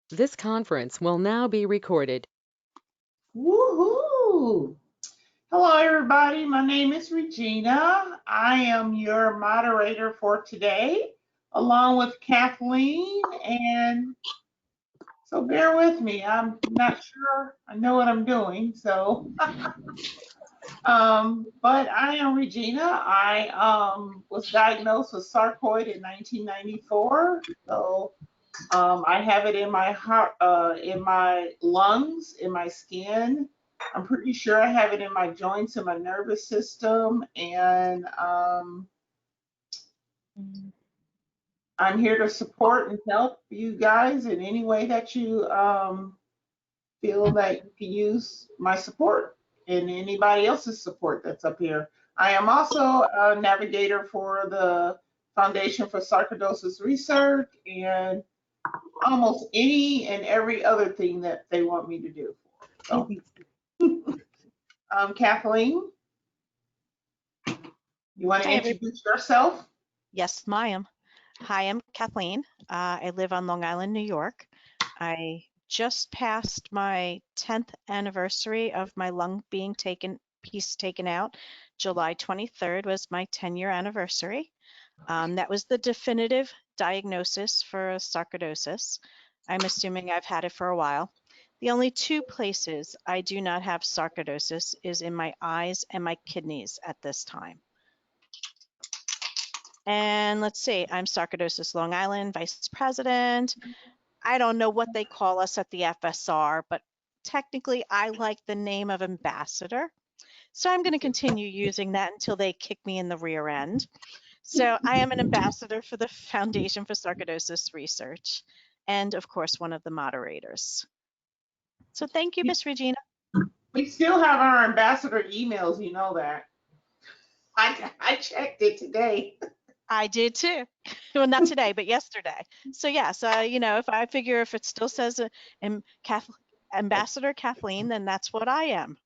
This conference will now be recorded. Woohoo! Hello, everybody. My name is Regina. I am your moderator for today, along with Kathleen. And so bear with me. I'm not sure I know what I'm doing. But I am Regina. I was diagnosed with sarcoid in 1994. I have it in my heart, in my lungs, in my skin. I'm pretty sure I have it in my joints and my nervous system. And I'm here to support and help you guys in any way that you feel that you can use my support and anybody else's support that's up here. I am also a navigator for the Foundation for Sarcoidosis Research and almost any and every other thing that they want me to do. So, Kathleen, you want to Hi, introduce yourself? Yes, ma'am. Hi, I'm Kathleen. I live on Long Island, New York. I just passed my 10th anniversary of my lung piece taken out. July 23rd was my 10-year anniversary. That was the definitive diagnosis for sarcoidosis. I'm assuming I've had it for a while. The only two places I do not have sarcoidosis is in my eyes and my kidneys at this time. And let's see, I'm Sarcoidosis Long Island Vice President. I don't know what they call us at the FSR, but technically I like the name of ambassador. So I'm going to continue using that until they kick me in the rear end. So I am an ambassador for the Foundation for Sarcoidosis Research, and of course, one of the moderators. So thank you, Miss Regina. We still have our ambassador emails, you know that. I checked it today. I did too. Well, not today, but yesterday. So yes, if I figure if it still says Ambassador Kathleen, then that's what I am.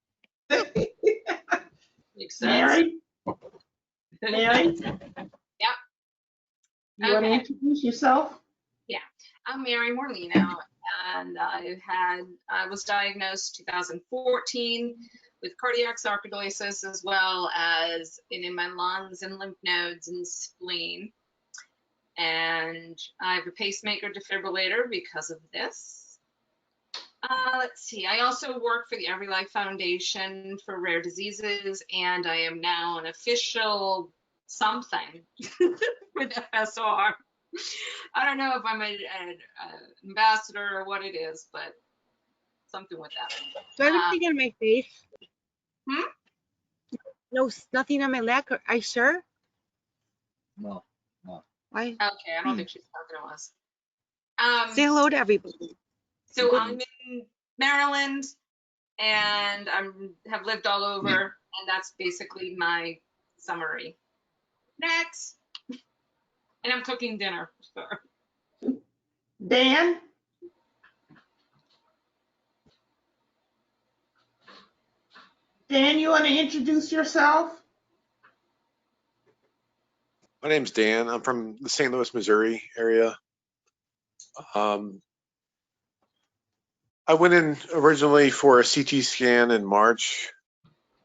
Makes sense. Mary? Mary? Yep. You want to introduce yourself? Yeah, I'm Mary Morlino, and I was diagnosed 2014 with cardiac sarcoidosis, as well as in my lungs and lymph nodes and spleen. And I have a pacemaker defibrillator because of this. Let's see, I also work for the Every Life Foundation for Rare Diseases, and I am now an official something with FSR. I don't know if I'm an ambassador or what it is, but something with that. Do I have anything on my face? Hmm? No, nothing on my leg. Are you sure? No. Why? Okay, I don't think she's talking to us. Say hello to everybody. So I'm in Maryland, and have lived all over, and that's basically my summary. Next. And I'm cooking dinner. So. Dan? Dan, you want to introduce yourself? My name's Dan. I'm from the St. Louis, Missouri area. I went in originally for a CT scan in March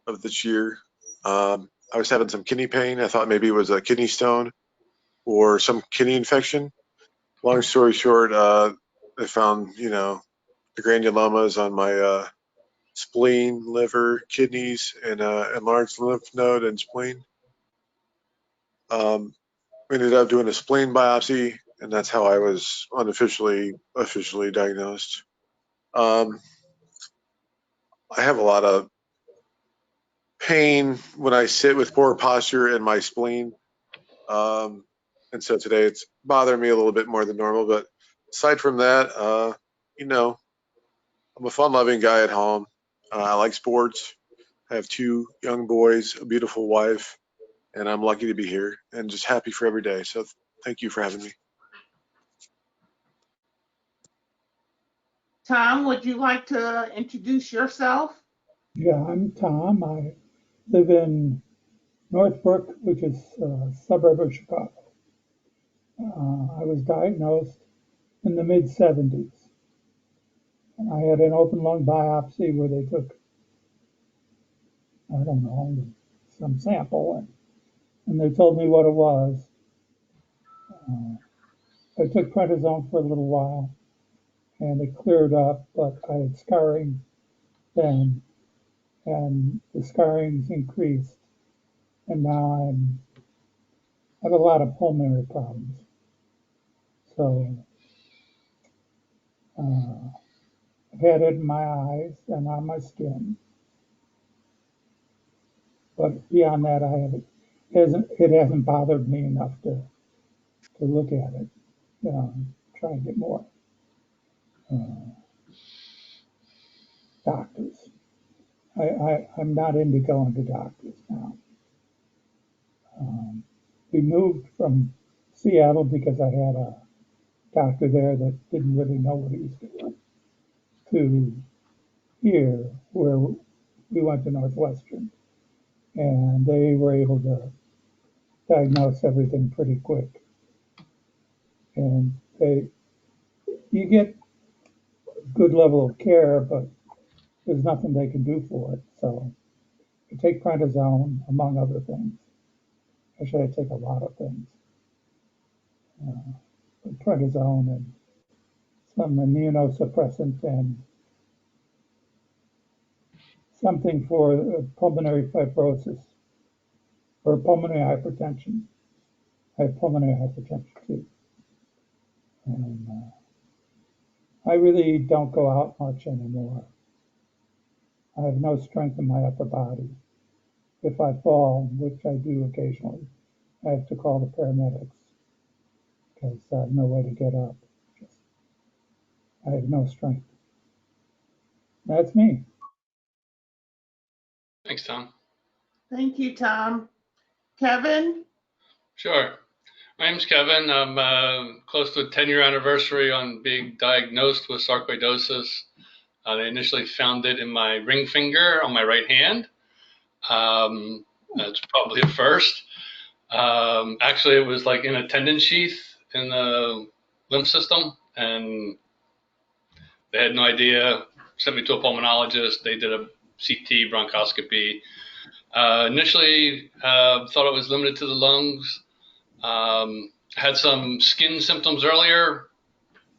of this year. I was having some kidney pain. I thought maybe it was a kidney stone or some kidney infection. Long story short, they found, the granulomas on my spleen, liver, kidneys, and enlarged lymph node and spleen. We ended up doing a spleen biopsy, and that's how I was officially diagnosed. I have a lot of pain when I sit with poor posture in my spleen. And so today it's bothering me a little bit more than normal. But aside from that, I'm a fun-loving guy at home. I like sports. I have 2 young boys, a beautiful wife, and I'm lucky to be here and just happy for every day. So thank you for having me. Tom, would you like to introduce yourself? Yeah, I'm Tom. I live in Northbrook, which is a suburb of Chicago. I was diagnosed in the mid-70s. And I had an open lung biopsy where they took, I don't know, some sample, and they told me what it was. I took prednisone for a little while, and it cleared up, but I had scarring then, and the scarring's increased, and now I have a lot of pulmonary problems. So I've had it in my eyes and on my skin, but beyond that, it hasn't bothered me enough to look at it, try and get more doctors. I'm not into going to doctors now. We moved from Seattle because I had a doctor there that didn't really know what he was doing, to here where we went to Northwestern, and they were able to diagnose everything pretty quick. And you get good level of care, but there's nothing they can do for it. So I take prednisone, among other things. Actually, I take a lot of things. Prednisone and some immunosuppressant and something for pulmonary fibrosis or pulmonary hypertension. I have pulmonary hypertension too. And I really don't go out much anymore. I have no strength in my upper body. If I fall, which I do occasionally, I have to call the paramedics because I have no way to get up. I have no strength. That's me. Thanks, Tom. Thank you, Tom. Kevin? Sure. My name's Kevin. I'm close to a 10-year anniversary on being diagnosed with sarcoidosis. They initially found it in my ring finger on my right hand. That's probably a first. Actually, it was like in a tendon sheath in the lymph system, and they had no idea. Sent me to a pulmonologist. They did a CT bronchoscopy. Initially, thought it was limited to the lungs. Had some skin symptoms earlier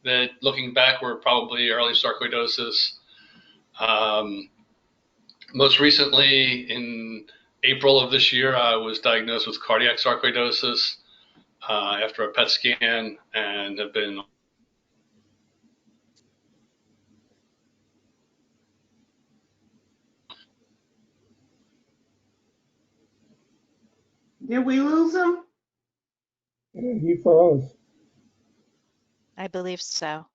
that, looking back, were probably early sarcoidosis. Most recently, in April of this year, I was diagnosed with cardiac sarcoidosis after a PET scan, and have been. Did we lose him? He froze. I believe so.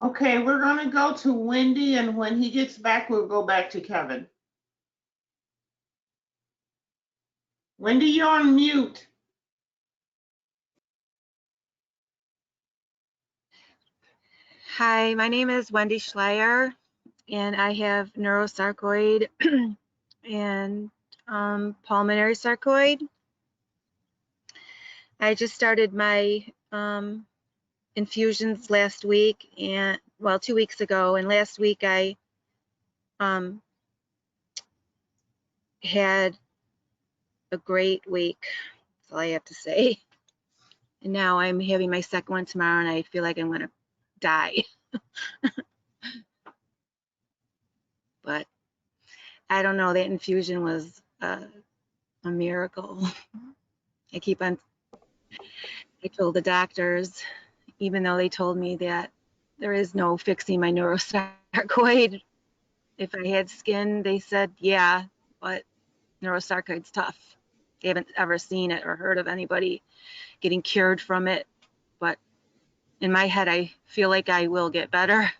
Okay, we're going to go to Wendy, and when he gets back, we'll go back to Kevin. Wendy, you're on mute. Hi, my name is Wendy Schleier, and I have neurosarcoid and pulmonary sarcoid. I just started my infusions last week, and well, 2 weeks ago, and last week I had a great week. That's all I have to say. And now I'm having my second one tomorrow, and I feel like I'm gonna die. But I don't know, that infusion was a miracle. I told the doctors, even though they told me that there is no fixing my neurosarcoid. If I had skin, they said, yeah, but neurosarcoid's tough. They haven't ever seen it or heard of anybody getting cured from it. But in my head, I feel like I will get better.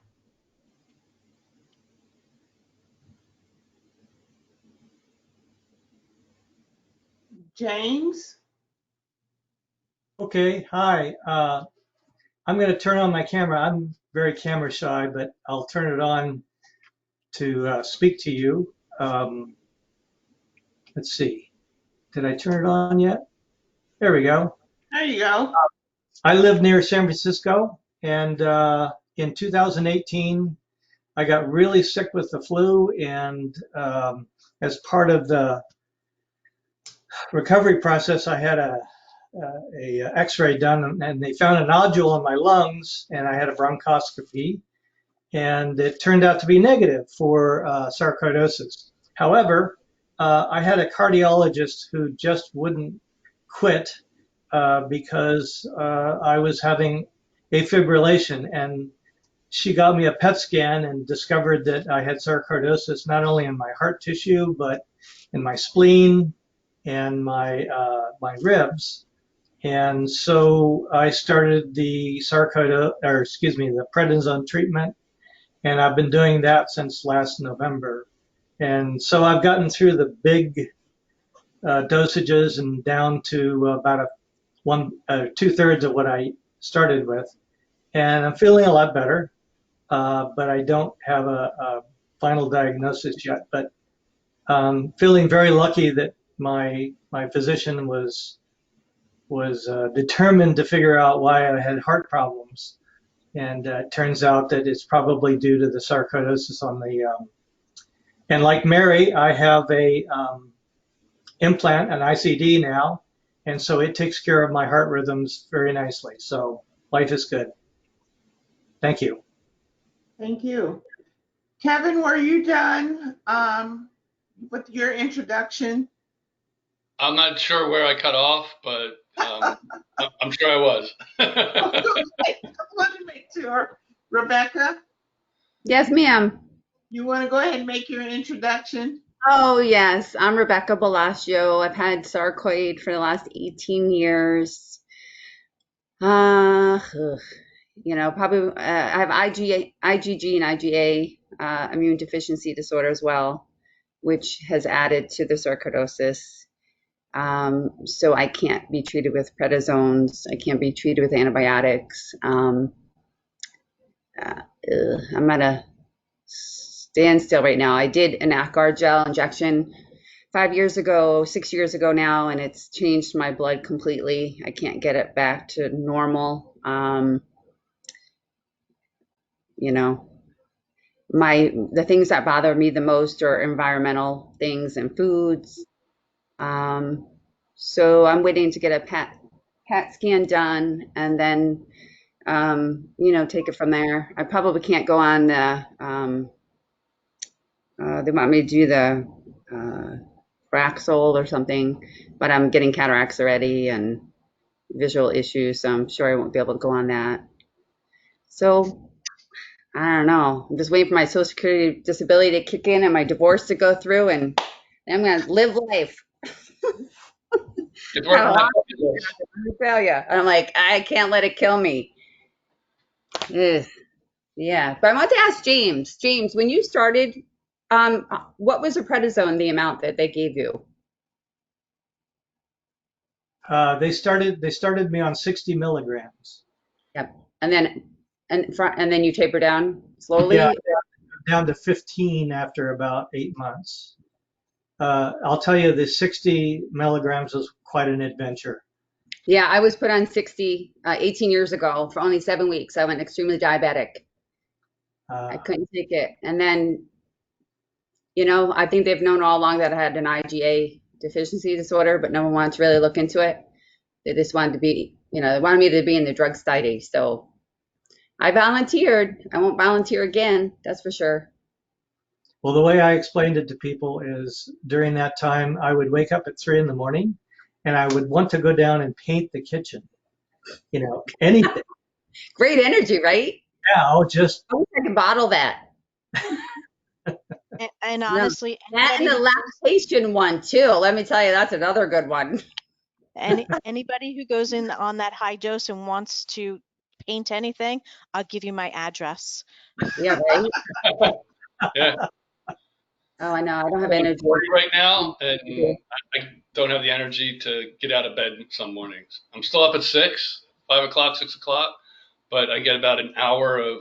James? Okay, hi. I'm going to turn on my camera. I'm very camera shy, but I'll turn it on to speak to you. Let's see. Did I turn it on yet? There we go. There you go. I live near San Francisco, and in 2018, I got really sick with the flu, and as part of the recovery process, I had a X-ray done, and they found a nodule in my lungs, and I had a bronchoscopy, and it turned out to be negative for sarcoidosis. However, I had a cardiologist who just wouldn't quit because I was having afibrillation, and she got me a PET scan and discovered that I had sarcoidosis not only in my heart tissue but in my spleen and my ribs. And so I started the the prednisone treatment, and I've been doing that since last November. And so I've gotten through the big dosages and down to about two-thirds of what I started with, and I'm feeling a lot better. But I don't have a final diagnosis yet. But feeling very lucky that my physician was determined to figure out why I had heart problems, and it turns out that it's probably due to the sarcoidosis on the. And like Mary, I have a implant, an ICD now, and so it takes care of my heart rhythms very nicely. So life is good. Thank you. Thank you. Kevin, were you done with your introduction? I'm not sure where I cut off, but I'm sure I was. I want to make sure. Rebecca, Yes, ma'am. you want to go ahead and make your introduction? Oh, yes. I'm Rebecca Bellagio. I've had sarcoid for the last 18 years. Probably I have IgG and IgA immune deficiency disorder as well, which has added to the sarcoidosis. So I can't be treated with prednisones. I can't be treated with antibiotics. I'm at a standstill right now. I did an Acard gel injection 6 years ago now, and it's changed my blood completely. I can't get it back to normal. The things that bother me the most are environmental things and foods. So I'm waiting to get a PET scan done, and then take it from there. I probably can't go on the they want me to do the Fraxel or something, but I'm getting cataracts already and visual issues, so I'm sure I won't be able to go on that. So I don't know. I'm just waiting for my Social Security disability to kick in and my divorce to go through, and I'm gonna live life. It's working out. Failure. And I'm like, I can't let it kill me. Ugh. Yeah, but I want to ask James. James, when you started, what was the prednisone, the amount that they gave you? They started me on 60 milligrams. Yep. And then you taper down slowly? Yeah, down to 15 after about 8 months. I'll tell you, the 60 milligrams was quite an adventure. Yeah, I was put on 60 18 years ago for only 7 weeks. I went extremely diabetic. I couldn't take it. And then, I think they've known all along that I had an IgA deficiency disorder, but no one wanted to really look into it. They just wanted to be, they wanted me to be in the drug study. So I volunteered. I won't volunteer again, that's for sure. Well, the way I explained it to people is during that time, I would wake up at 3 in the morning and I would want to go down and paint the kitchen, anything. Great energy, right? Yeah, I wish I could bottle that. And honestly, that and the lactation one too. Let me tell you, that's another good one. Anybody who goes in on that high dose and wants to paint anything, I'll give you my address. Yeah, right? Yeah. Oh, I know. I don't have energy right now, and I don't have the energy to get out of bed some mornings. I'm still up at 6, 5 o'clock, 6 o'clock, but I get about an hour of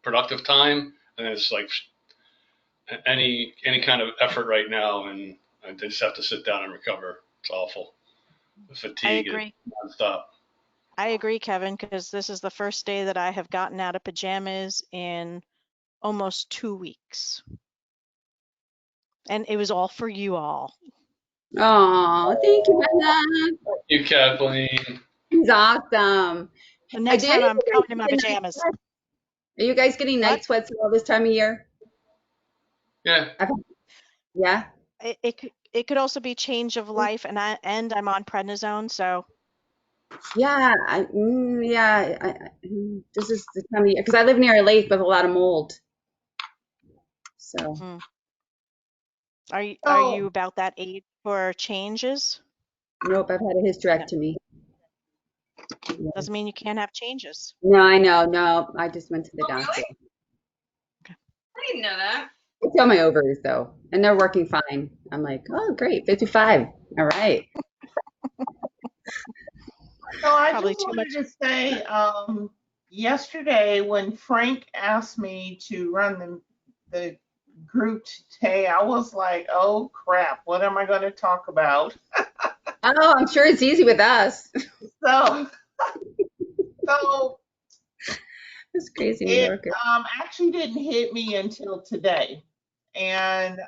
productive time, and it's like any kind of effort right now, and I just have to sit down and recover. It's awful. The fatigue is nonstop. I agree, Kevin, because this is the first day that I have gotten out of pajamas in almost 2 weeks. And it was all for you all. Oh, thank you, Brenda. You, Kathleen. He's awesome. The next Did time any of I'm you coming guys in my get night pajamas. sweats? Are you guys getting What? night sweats all this time of year? Yeah. Yeah. It could also be change of life, and I'm on prednisone, so Yeah. This is the time of year because I live near a lake with a lot of mold. So are you So, about that age for changes? nope, I've had a No, hysterectomy. Yeah. doesn't mean you can't have changes. No, I know. No, I just went to the Oh, doctor. really? I didn't know that. It's on my ovaries though, and they're working fine. I'm like, oh, great, 55. All right. so I Probably just too much. wanted to say, yesterday when Frank asked me to run the group today, I was like, oh crap, what am I going to talk about? Oh, I'm sure it's easy with us. So, so It's crazy New it Yorker. actually didn't hit me until today. And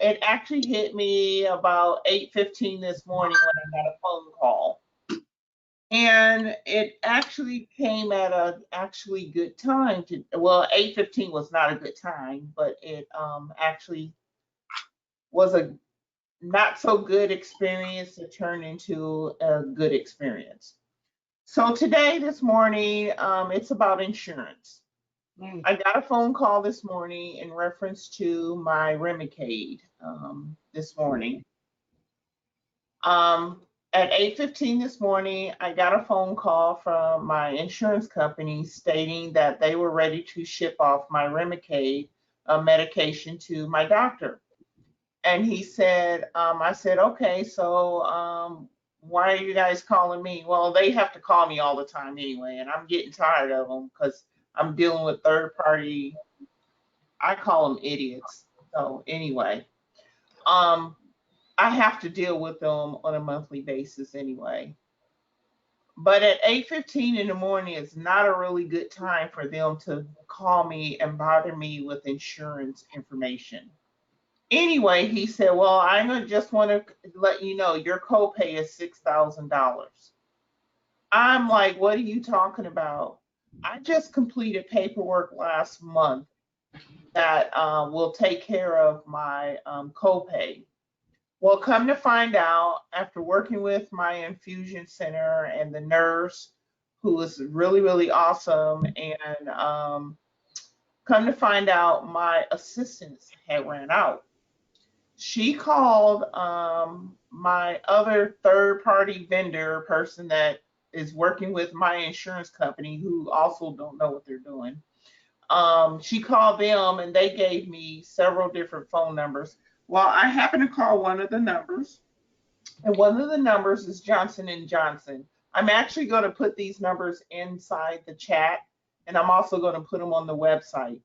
it actually hit me about 8:15 this morning when I got a phone call. And it actually came at a actually good time to, well, 8:15 was not a good time, but it actually was a not so good experience to turn into a good experience. So today, this morning, it's about insurance. I got a phone call this morning in reference to my Remicade this morning. Um, at 8:15 this morning, I got a phone call from my insurance company stating that they were ready to ship off my Remicade medication to my doctor. And he said, I said, okay, so why are you guys calling me? Well, they have to call me all the time anyway, and I'm getting tired of them because I'm dealing with third party. I call them idiots. So anyway, um, I have to deal with them on a monthly basis anyway. But at 8:15 in the morning is not a really good time for them to call me and bother me with insurance information. Anyway, he said, well, just want to let you know your copay is $6,000. I'm like, what are you talking about? I just completed paperwork last month that will take care of my copay. Well, come to find out, after working with my infusion center and the nurse, who was really, really awesome, and come to find out, my assistance had ran out. She called my other third party vendor person that is working with my insurance company, who also don't know what they're doing. She called them and they gave me several different phone numbers. Well, I happened to call one of the numbers, and one of the numbers is Johnson and Johnson. I'm actually going to put these numbers inside the chat, and I'm also going to put them on the website.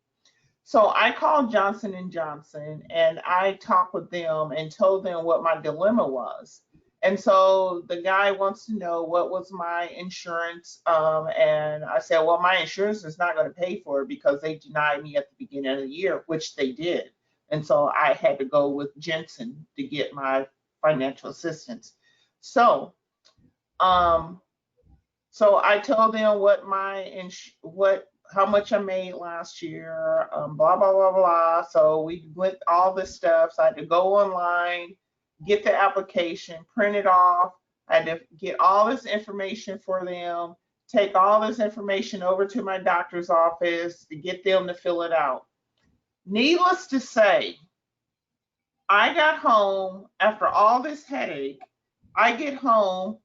So I called Johnson and Johnson and I talked with them and told them what my dilemma was. And so the guy wants to know what was my insurance. And I said, well, my insurance is not going to pay for it because they denied me at the beginning of the year, which they did. And so I had to go with Jensen to get my financial assistance. So, um, so I told them how much I made last year, blah blah blah blah. So we went all this stuff. So I had to go online, get the application, print it off. I had to get all this information for them, take all this information over to my doctor's office to get them to fill it out. Needless to say, I got home after all this headache. I get home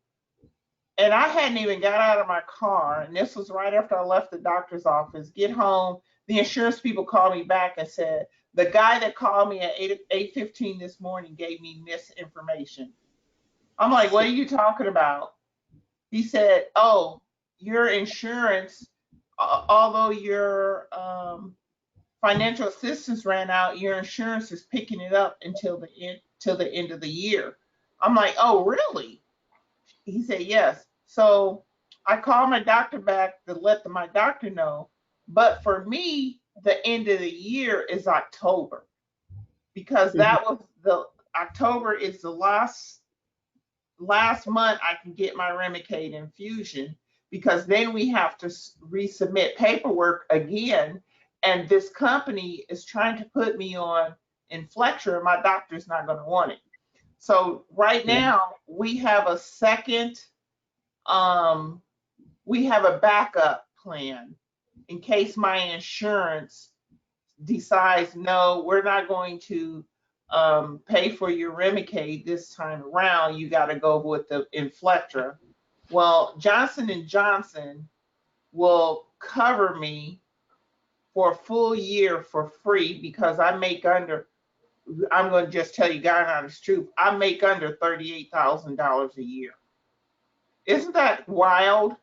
and I hadn't even got out of my car, and this was right after I left the doctor's office. Get home, the insurance people called me back and said the guy that called me at 8:15 this morning gave me misinformation. I'm like, what are you talking about? He said, oh, your insurance, although your financial assistance ran out, your insurance is picking it up until the end of the year. I'm like, oh, really? He said, yes. So I called my doctor back to let my doctor know. But for me, the end of the year is October, because that was the October is the last month I can get my Remicade infusion, because then we have to resubmit paperwork again. And this company is trying to put me on Inflectra, and my doctor's not going to want it. So right now we have a second, we have a backup plan in case my insurance decides, no, we're not going to pay for your Remicade this time around. You got to go with the Inflectra. Well, Johnson and Johnson will cover me for a full year for free, because I make under, I'm going to just tell you God honest truth, I make under $38,000 a year. Isn't that wild?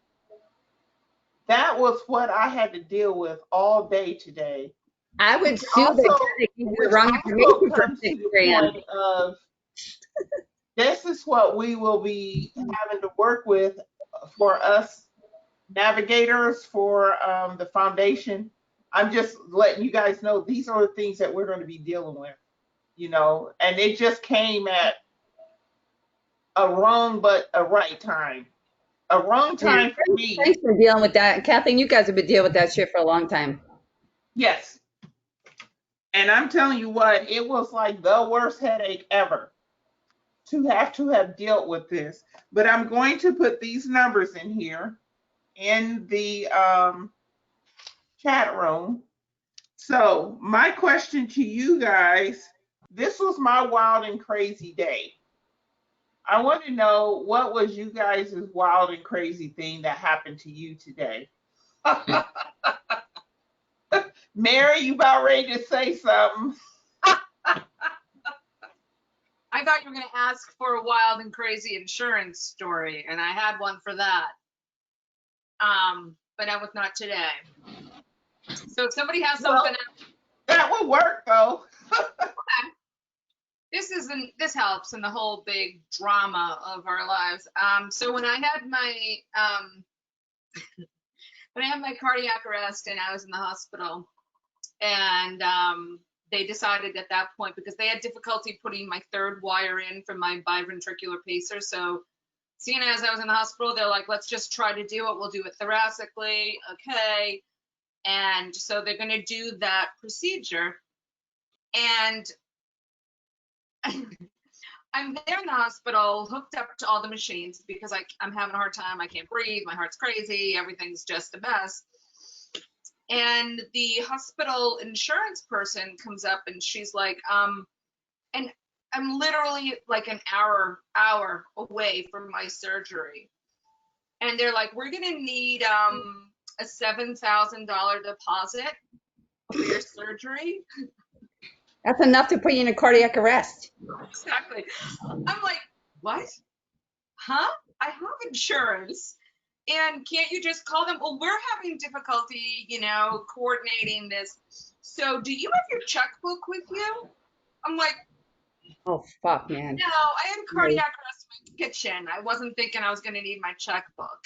That was what I had to deal with all day today. I would Which sue the also, guy that gave you the which wrong also information for comes to the $6,000. point of, this is what we will be having to work with for us navigators for the foundation. I'm just letting you guys know these are the things that we're going to be dealing with, you know, and it just came at a wrong but a right time. A wrong Yeah. time for me. Thanks for dealing with that. Kathleen, you guys have been dealing with that shit for a long time. Yes. And I'm telling you what, it was like the worst headache ever to have dealt with this. But I'm going to put these numbers in here in the chat room. So my question to you guys, this was my wild and crazy day. I want to know, what was you guys' wild and crazy thing that happened to you today? Mary, you about ready to say something? I thought you were going to ask for a wild and crazy insurance story, and I had one for that. But that was not today. So if somebody has something, that would work though. this helps in the whole big drama of our lives. So when I had my cardiac arrest and I was in the hospital, and they decided at that point, because they had difficulty putting my third wire in from my biventricular pacer. So seeing as I was in the hospital, they're like, let's just try to do it. We'll do it thoracically. Okay. And so they're going to do that procedure. And I'm there in the hospital, hooked up to all the machines, because I'm having a hard time. I can't breathe. My heart's crazy. Everything's just a mess. And the hospital insurance person comes up and she's like, and I'm literally like an hour away from my surgery. And they're like, we're gonna need a $7,000 deposit for your surgery. That's enough to put you in a cardiac arrest. Exactly. I'm like, what? Huh? I have insurance. And can't you just call them? Well, we're having difficulty, coordinating this. So do you have your checkbook with you? I'm like, oh, fuck, man. No, I had cardiac arrest in my kitchen. I wasn't thinking I was going to need my checkbook.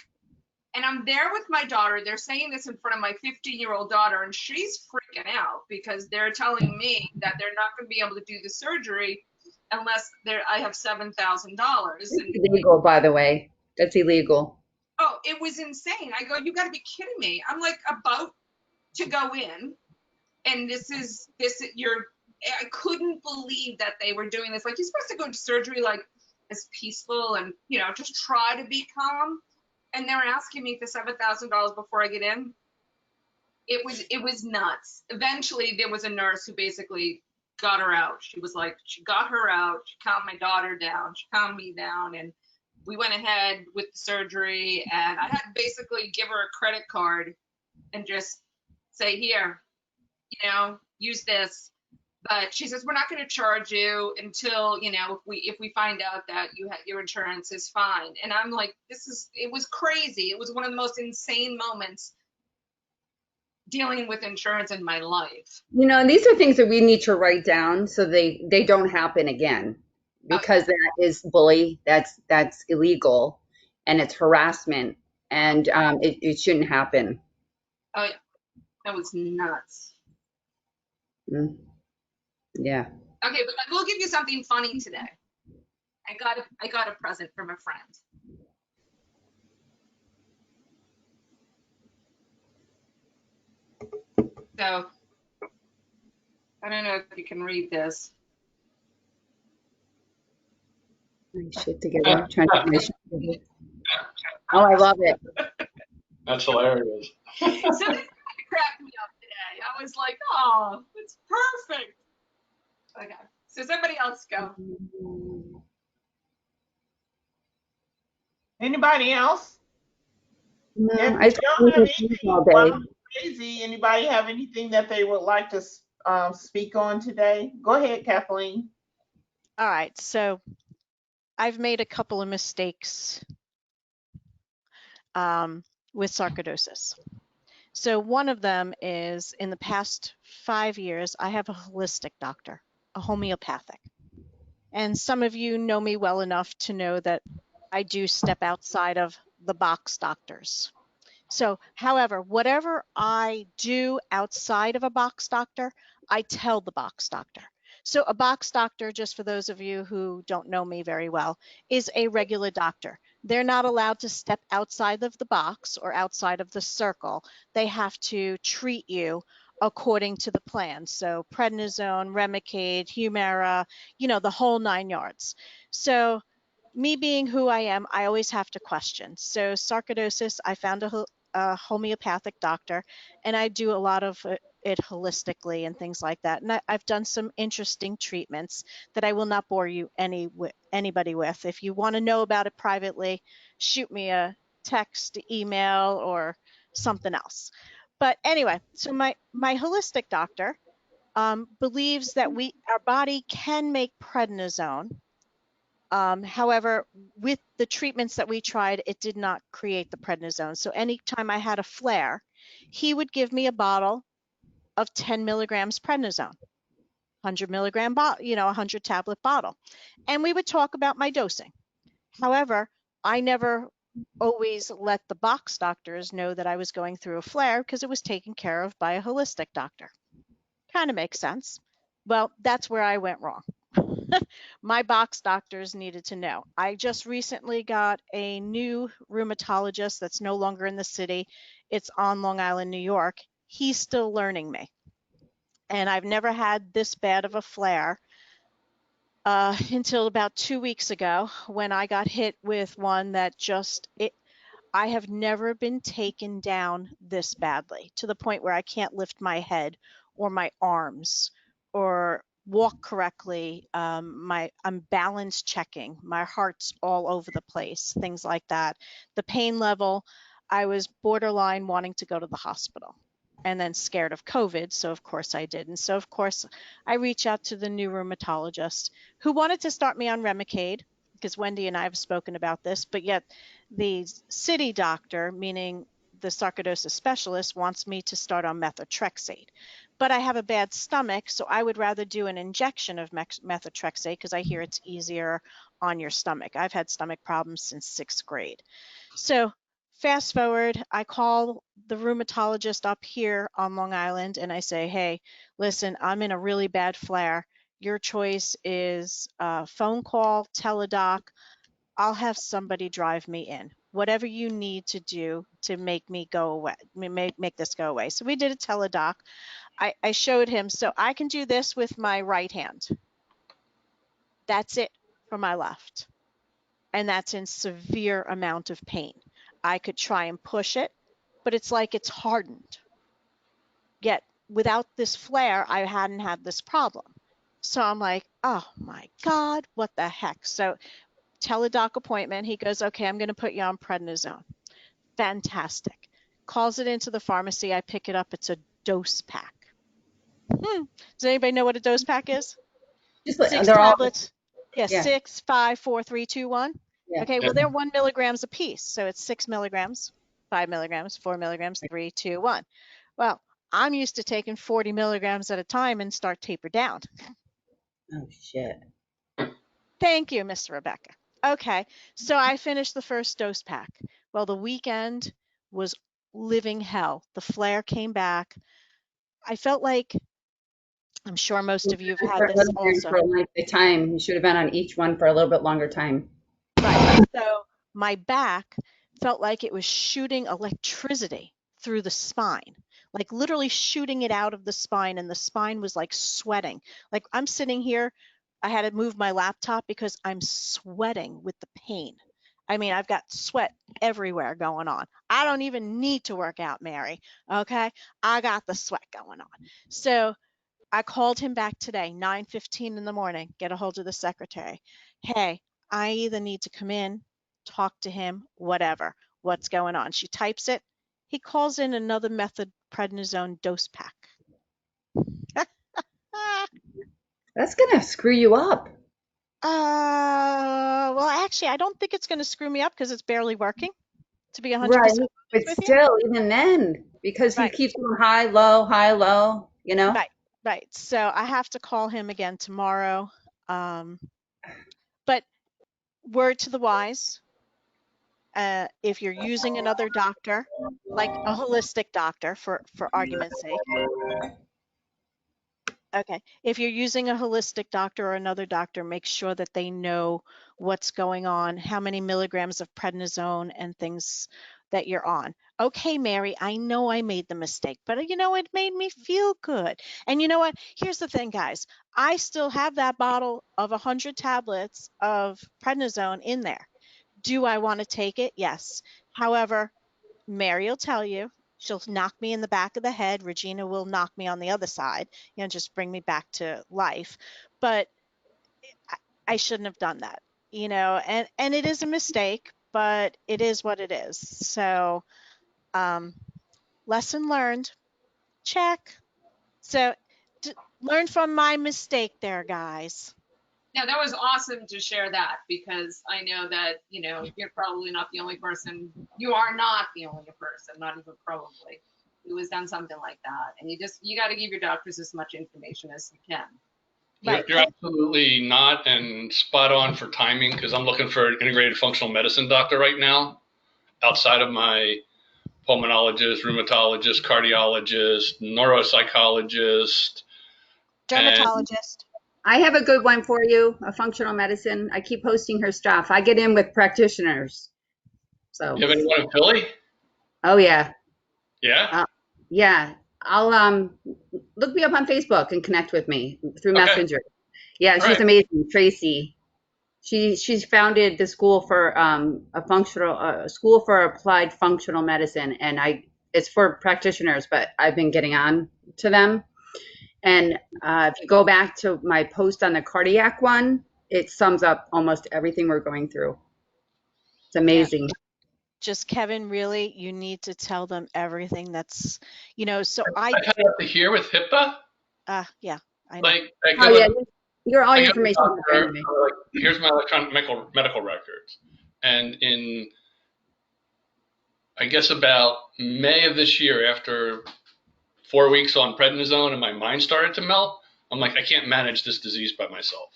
And I'm there with my daughter. They're saying this in front of my 15-year-old daughter, and she's freaking out because they're telling me that they're not going to be able to do the surgery unless I have $7,000. It's illegal, by the way. That's illegal. Oh, it was insane. I go, you got to be kidding me. I'm like about to go in, and I couldn't believe that they were doing this. Like, you're supposed to go to surgery like as peaceful and, just try to be calm. And they were asking me for $7,000 before I get in. It was nuts. Eventually there was a nurse who basically got her out. She got her out. She calmed my daughter down. She calmed me down, and we went ahead with the surgery. And I had to basically give her a credit card and just say, here, use this. But she says, we're not going to charge you until, if we find out that your insurance is fine. And I'm like, it was crazy. It was one of the most insane moments dealing with insurance in my life. These are things that we need to write down so they don't happen again, because that is bully. That's illegal, and it's harassment, and it shouldn't happen. Oh, yeah. That was nuts. Mm, yeah. Okay, but I will give you something funny today. I got a present from a friend. So I don't know if you can read this. Shit together. Trying to get my shit together. Oh, I love it. That's hilarious. So that cracked me up today. I was like, oh, it's perfect. Okay, so somebody else go. Anybody else? No, If I you just don't want have to sleep anything, all while day. I'm crazy, anybody have anything that they would like to speak on today? Go ahead, Kathleen. All right, so I've made a couple of mistakes with sarcoidosis. So one of them is in the past 5 years, I have a holistic doctor, a homeopathic. And some of you know me well enough to know that I do step outside of the box doctors. So, however, whatever I do outside of a box doctor, I tell the box doctor. So, a box doctor, just for those of you who don't know me very well, is a regular doctor. They're not allowed to step outside of the box or outside of the circle. They have to treat you according to the plan. So, prednisone, Remicade, Humira, the whole 9 yards. So, me being who I am, I always have to question. So, sarcoidosis, I found a homeopathic doctor, and I do a lot of it holistically and things like that. And I've done some interesting treatments that I will not bore anybody with. If you want to know about it privately, shoot me a text, email, or something else. But anyway, so my holistic doctor believes that our body can make prednisone. However, with the treatments that we tried, it did not create the prednisone. So anytime I had a flare, he would give me a bottle of 10 milligrams prednisone, 100 milligram bottle, 100 tablet bottle. And we would talk about my dosing. However, I never always let the box doctors know that I was going through a flare because it was taken care of by a holistic doctor. Kind of makes sense. Well, that's where I went wrong. My box doctors needed to know. I just recently got a new rheumatologist that's no longer in the city. It's on Long Island, New York. He's still learning me. And I've never had this bad of a flare until about 2 weeks ago when I got hit with one that I have never been taken down this badly to the point where I can't lift my head or my arms or walk correctly. I'm balance checking. My heart's all over the place, things like that. The pain level, I was borderline wanting to go to the hospital and then scared of COVID. So, of course, I did. And so, of course, I reach out to the new rheumatologist who wanted to start me on Remicade because Wendy and I have spoken about this, but yet the city doctor, meaning the sarcoidosis specialist, wants me to start on methotrexate. But I have a bad stomach, so I would rather do an injection of methotrexate because I hear it's easier on your stomach. I've had stomach problems since 6th grade. So fast forward, I call the rheumatologist up here on Long Island and I say, hey, listen, I'm in a really bad flare. Your choice is phone call, teledoc. I'll have somebody drive me in. Whatever you need to do to make me go away, make this go away. So we did a teledoc. I showed him, so I can do this with my right hand. That's it for my left. And that's in severe amount of pain. I could try and push it, but it's like it's hardened. Yet without this flare, I hadn't had this problem. So I'm like, oh my God, what the heck? So teledoc appointment. He goes, okay, I'm going to put you on prednisone. Fantastic. Calls it into the pharmacy. I pick it up. It's a dose pack. Does anybody know what a dose pack is? Just 6 they're all tablets. Yeah, yeah, 6, 5, 4, 3, 2, 1. yeah. Okay, well, they're 1 milligrams a piece. So it's 6 milligrams, 5 milligrams, 4 milligrams, 3, 2, 1. Well, I'm used to taking 40 milligrams at a time and start taper down. Oh shit. Thank you, Miss Rebecca. Okay, so I finished the first dose pack. Well, the weekend was living hell. The flare came back. I felt like I'm sure most of you have For had this also. a length of time. You should have been on each one for a little bit longer time. Right. So my back felt like it was shooting electricity through the spine, like literally shooting it out of the spine, and the spine was like sweating. Like I'm sitting here, I had to move my laptop because I'm sweating with the pain. I mean, I've got sweat everywhere going on. I don't even need to work out, Mary. Okay? I got the sweat going on. So I called him back today, 9:15 in the morning, get a hold of the secretary. Hey, I either need to come in, talk to him, whatever. What's going on? She types it. He calls in another methylprednisone dose pack. That's gonna screw you up. Well, actually, I don't think it's going to screw me up because it's barely working, to be 100% Right. honest But with you. still, even then, because he Right, keeps going high, low, you know? right, right. So I have to call him again tomorrow. But word to the wise, if you're using another doctor, like a holistic doctor for argument's sake. Okay. If you're using a holistic doctor or another doctor, make sure that they know what's going on, how many milligrams of prednisone and things that you're on. Okay, Mary, I know I made the mistake, but you know, it made me feel good. And you know what? Here's the thing, guys. I still have that bottle of 100 tablets of prednisone in there. Do I want to take it? Yes. However, Mary will tell you. She'll knock me in the back of the head. Regina will knock me on the other side, just bring me back to life. But I shouldn't have done that, and it is a mistake, but it is what it is. So, um, lesson learned, check. So, learn from my mistake there, guys. Yeah, that was awesome to share that, because I know that, you're probably not the only person. You are not the only person, not even probably, who has done something like that. And you got to give your doctors as much information as you can. Right. You're absolutely not, and spot on for timing, because I'm looking for an integrated functional medicine doctor right now outside of my pulmonologist, rheumatologist, cardiologist, neuropsychologist, and Dermatologist. I have a good one for you, a functional medicine. I keep posting her stuff. I get in with practitioners. So, you have anyone in Philly? oh yeah. Yeah? Yeah. I'll look me up on Facebook and connect with me through Okay. Messenger. Yeah, All she's right. amazing, Tracy. She's founded the school for a functional school for applied functional medicine, and it's for practitioners, but I've been getting on to them. And if you go back to my post on the cardiac one, it sums up almost everything we're going through. It's amazing. Just Kevin, really, you need to tell them everything that's, so I've had up to here with HIPAA. Yeah, I know. Like, I Oh go yeah, to, you're all I your go to the information is there doctor, anyway. like, here's my electronic medical records. And in, I guess, about May of this year, after 4 weeks on prednisone and my mind started to melt, I'm like, I can't manage this disease by myself.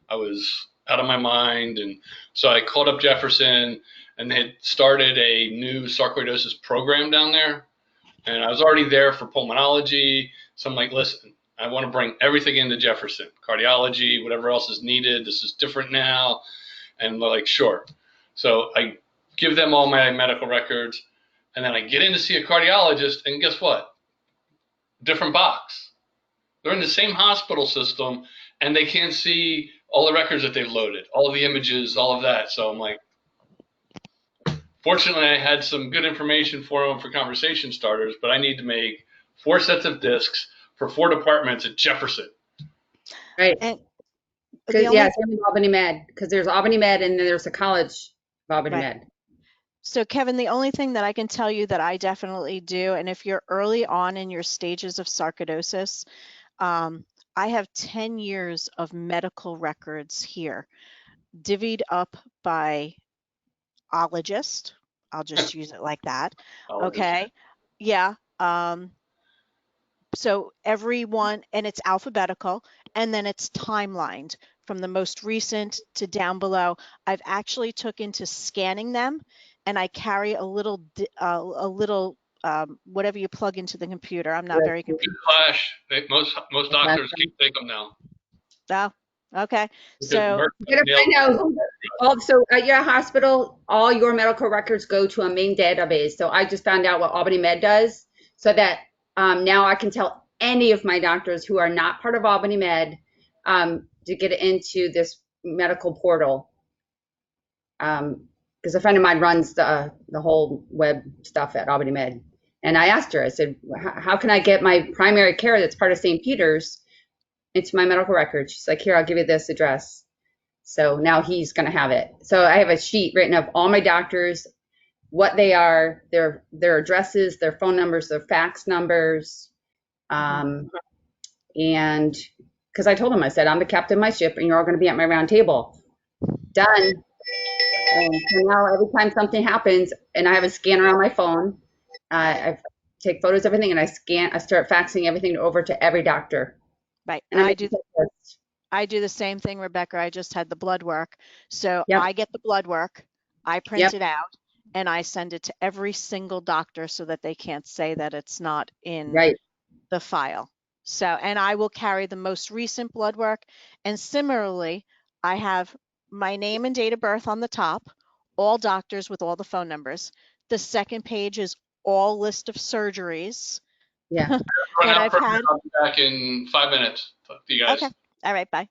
I was out of my mind. And so I called up Jefferson, and they had started a new sarcoidosis program down there. And I was already there for pulmonology. So I'm like, listen, I want to bring everything into Jefferson, cardiology, whatever else is needed. This is different now. And they're like, sure. So I give them all my medical records, and then I get in to see a cardiologist, and guess what? Different box. They're in the same hospital system, and they can't see all the records that they've loaded, all of the images, all of that. So I'm like, fortunately, I had some good information for them for conversation starters, but I need to make 4 sets of discs for 4 departments at Jefferson. Right. And Because yeah, same with Albany Med. Because there's Albany Med and then there's a college of Albany right. Med. So Kevin, the only thing that I can tell you that I definitely do, and if you're early on in your stages of sarcoidosis, I have 10 years of medical records here, divvied up by ologist. I'll just use it like that. Okay. Yeah. So everyone, and it's alphabetical, and then it's timelined from the most recent to down below. I've actually took into scanning them, and I carry a little whatever you plug into the computer. I'm not very Good computer. Flash. Most doctors can't take them now Oh, okay. because So Merck You gotta nailed find it. out. Also, at your hospital, all your medical records go to a main database. So I just found out what Albany Med does, so that now I can tell any of my doctors who are not part of Albany Med to get into this medical portal. Because a friend of mine runs the whole web stuff at Albany Med, and I asked her. I said, "How can I get my primary care that's part of St. Peter's into my medical records?" She's like, "Here, I'll give you this address." So now he's going to have it. So I have a sheet written of all my doctors, what they are, their addresses, their phone numbers, their fax numbers. And because I told him, I said, I'm the captain of my ship and you're all going to be at my round table. Done. So now every time something happens and I have a scanner on my phone, I take photos of everything and I start faxing everything over to every doctor. right, And I do the same thing, Rebecca. I just had the blood work. So Yep. I get the blood work, I print Yep. it out, and I send it to every single doctor so that they can't say that it's not in Right. the file. So, and I will carry the most recent blood work. And similarly, I have my name and date of birth on the top, all doctors with all the phone numbers. The second page is all list of surgeries Yeah. that I've had. I'll be back in 5 minutes. Talk to you guys. Okay. All right. Bye.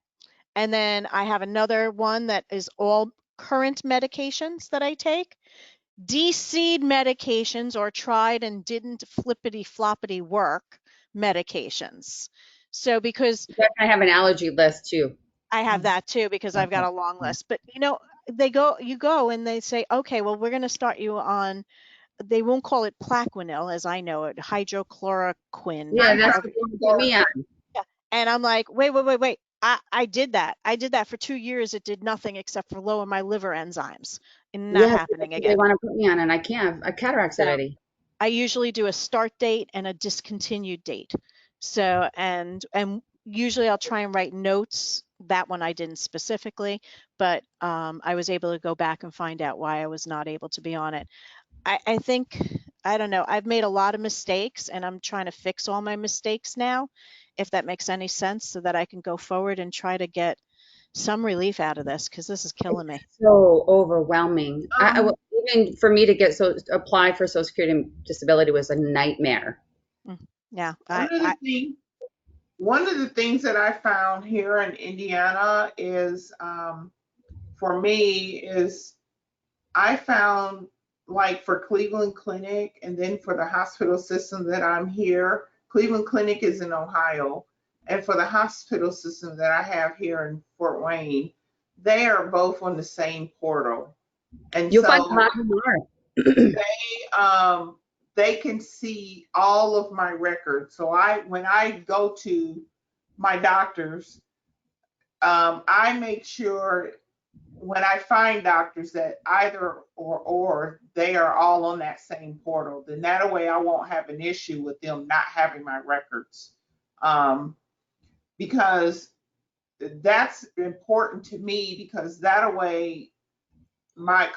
And then I have another one that is all current medications that I take. De-seed medications or tried and didn't flippity floppity work medications. So because I have an allergy list too. I have that too, because I've got a long list. But you go and they say, okay, well, we're going to start you on, they won't call it Plaquenil as I know it, hydrochloroquine. Yeah, that's whatever. what you put me on. Yeah. And I'm like, wait. I did that. I did that for 2 years. It did nothing except for lower my liver enzymes. And not Yeah, happening they again. want to put me on, and I can't. I have cataracts So already. I usually do a start date and a discontinued date. So and usually I'll try and write notes. That one I didn't specifically, but I was able to go back and find out why I was not able to be on it. I think, I don't know, I've made a lot of mistakes and I'm trying to fix all my mistakes now, if that makes any sense, so that I can go forward and try to get some relief out of this, because this is killing me. So overwhelming. Um, Even for me to apply for Social Security and disability was a nightmare. Yeah, one of the things that I found here in Indiana is, for me, is I found, like, for Cleveland Clinic and then for the hospital system that I'm here, Cleveland Clinic is in Ohio, and for the hospital system that I have here in Fort Wayne, they are both on the same portal. And You'll find a so lot more. they can see all of my records. So when I go to my doctors, I make sure when I find doctors that either or they are all on that same portal. Then that way I won't have an issue with them not having my records, because that's important to me, because that way my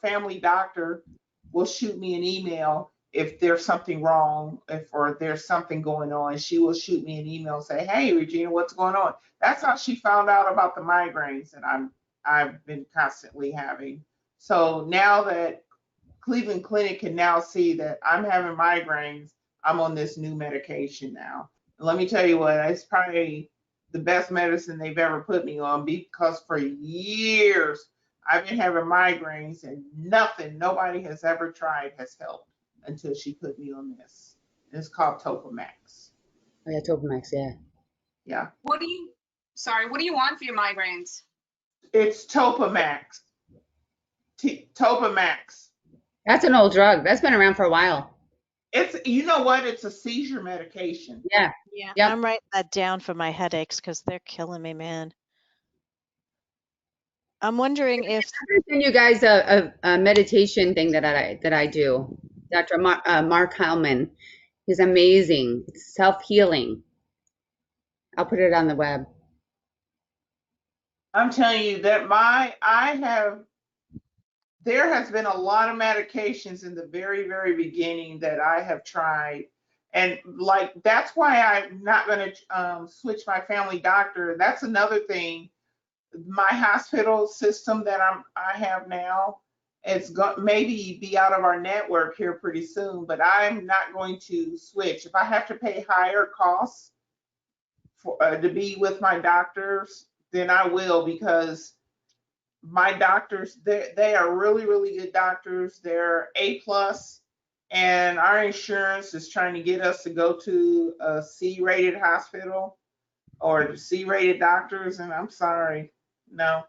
family doctor will shoot me an email if there's something wrong, or there's something going on. She will shoot me an email and say, "Hey, Regina, what's going on?" That's how she found out about the migraines that I've been constantly having. So now that Cleveland Clinic can now see that I'm having migraines, I'm on this new medication now. And let me tell you what, it's probably the best medicine they've ever put me on, because for years I've been having migraines and nobody has ever tried has helped until she put me on this. It's called Topamax. Oh, yeah, Topamax, yeah. Yeah. What do you want for your migraines? It's Topamax. Topamax. That's an old drug. That's been around for a while. It's, you know what? It's a seizure medication. Yeah. Yeah, Yep. I'm writing that down for my headaches because they're killing me, man. I'm wondering if I'm gonna send you guys a meditation thing that I do. Dr. Mark Heilman. He's amazing. It's self-healing. I'll put it on the web. I'm telling you that I have there has been a lot of medications in the very, very beginning that I have tried. And like, that's why I'm not going to switch my family doctor. That's another thing. My hospital system that I have now, it's going maybe be out of our network here pretty soon, but I'm not going to switch. If I have to pay higher costs for to be with my doctors, then I will, because my doctors, they are really, really good doctors. They're A plus, and our insurance is trying to get us to go to a C-rated hospital or C-rated doctors, and I'm sorry, no,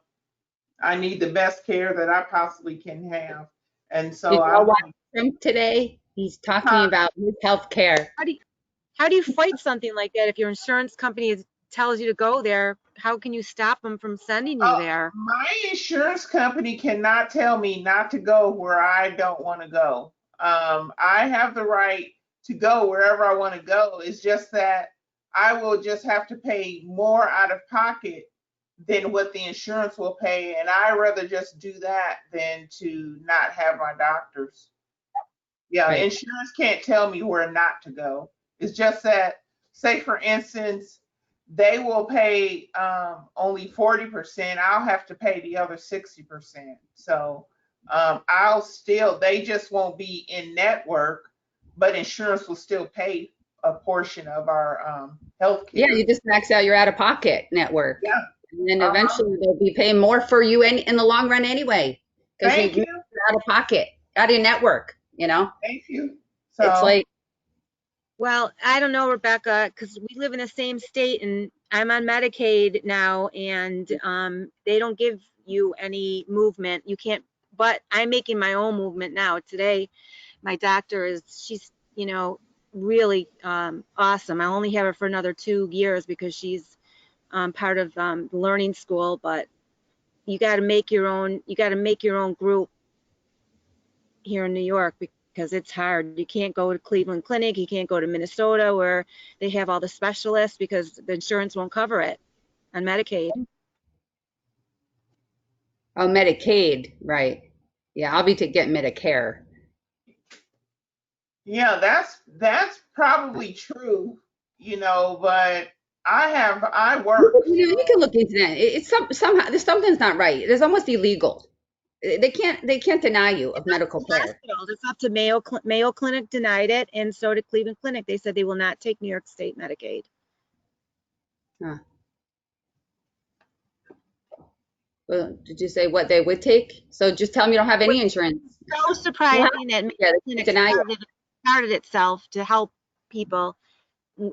I need the best care that I possibly can have, and so Did y'all I'm watch going. Trump today? He's talking Huh? about his health care. How do you fight something like that if your insurance company tells you to go there? How can you stop them from sending you Oh, there? my insurance company cannot tell me not to go where I don't want to go. I have the right to go wherever I want to go. It's just that I will just have to pay more out of pocket than what the insurance will pay, and I rather just do that than to not have my doctors. Yeah, Right. insurance can't tell me where not to go. It's just that, say for instance, they will pay only 40%. I'll have to pay the other 60%. So I'll still, they just won't be in network, but insurance will still pay a portion of our health Yeah, care. you just max out your out-of-pocket network. Yeah. And then Uh-huh. eventually they'll be paying more for you in the long run anyway, because you've Thank maxed you. out of pocket, out of your network, you know? Thank you. It's So, like, Well, I don't know, Rebecca, because we live in the same state and I'm on Medicaid now, and they don't give you any movement. You can't, but I'm making my own movement now. Today, my doctor she's, really awesome. I only have her for another 2 years because she's part of the learning school, but you got to make your own group here in New York because it's hard. You can't go to Cleveland Clinic, you can't go to Minnesota where they have all the specialists because the insurance won't cover it on Medicaid. oh, Medicaid, right. Yeah, I'll be getting Medicare. yeah, that's probably true, but I work, You can so look into that. It's somehow there's something's not right. It's almost illegal. They can't deny you of It's up medical to care. hospitals. It's up to Mayo Clinic denied it, and so did Cleveland Clinic. They said they will not take New York State Medicaid. Huh. Well, did you say what they would take? So just tell them you don't have any insurance. So Well, surprising that Mayo yeah, they can't Clinic deny you. started itself to help people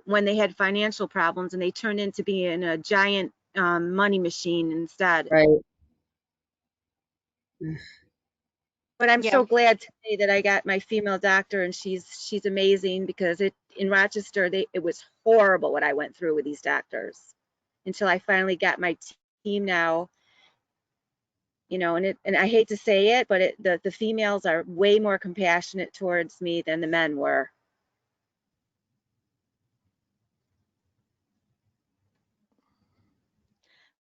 when they had financial problems, and they turned into being a giant money machine instead. Right. But I'm Yeah, so glad today that I got my female doctor, and she's amazing, because in Rochester it was horrible what I went through with these doctors until I finally got my team now, and I hate to say it, but the females are way more compassionate towards me than the men were.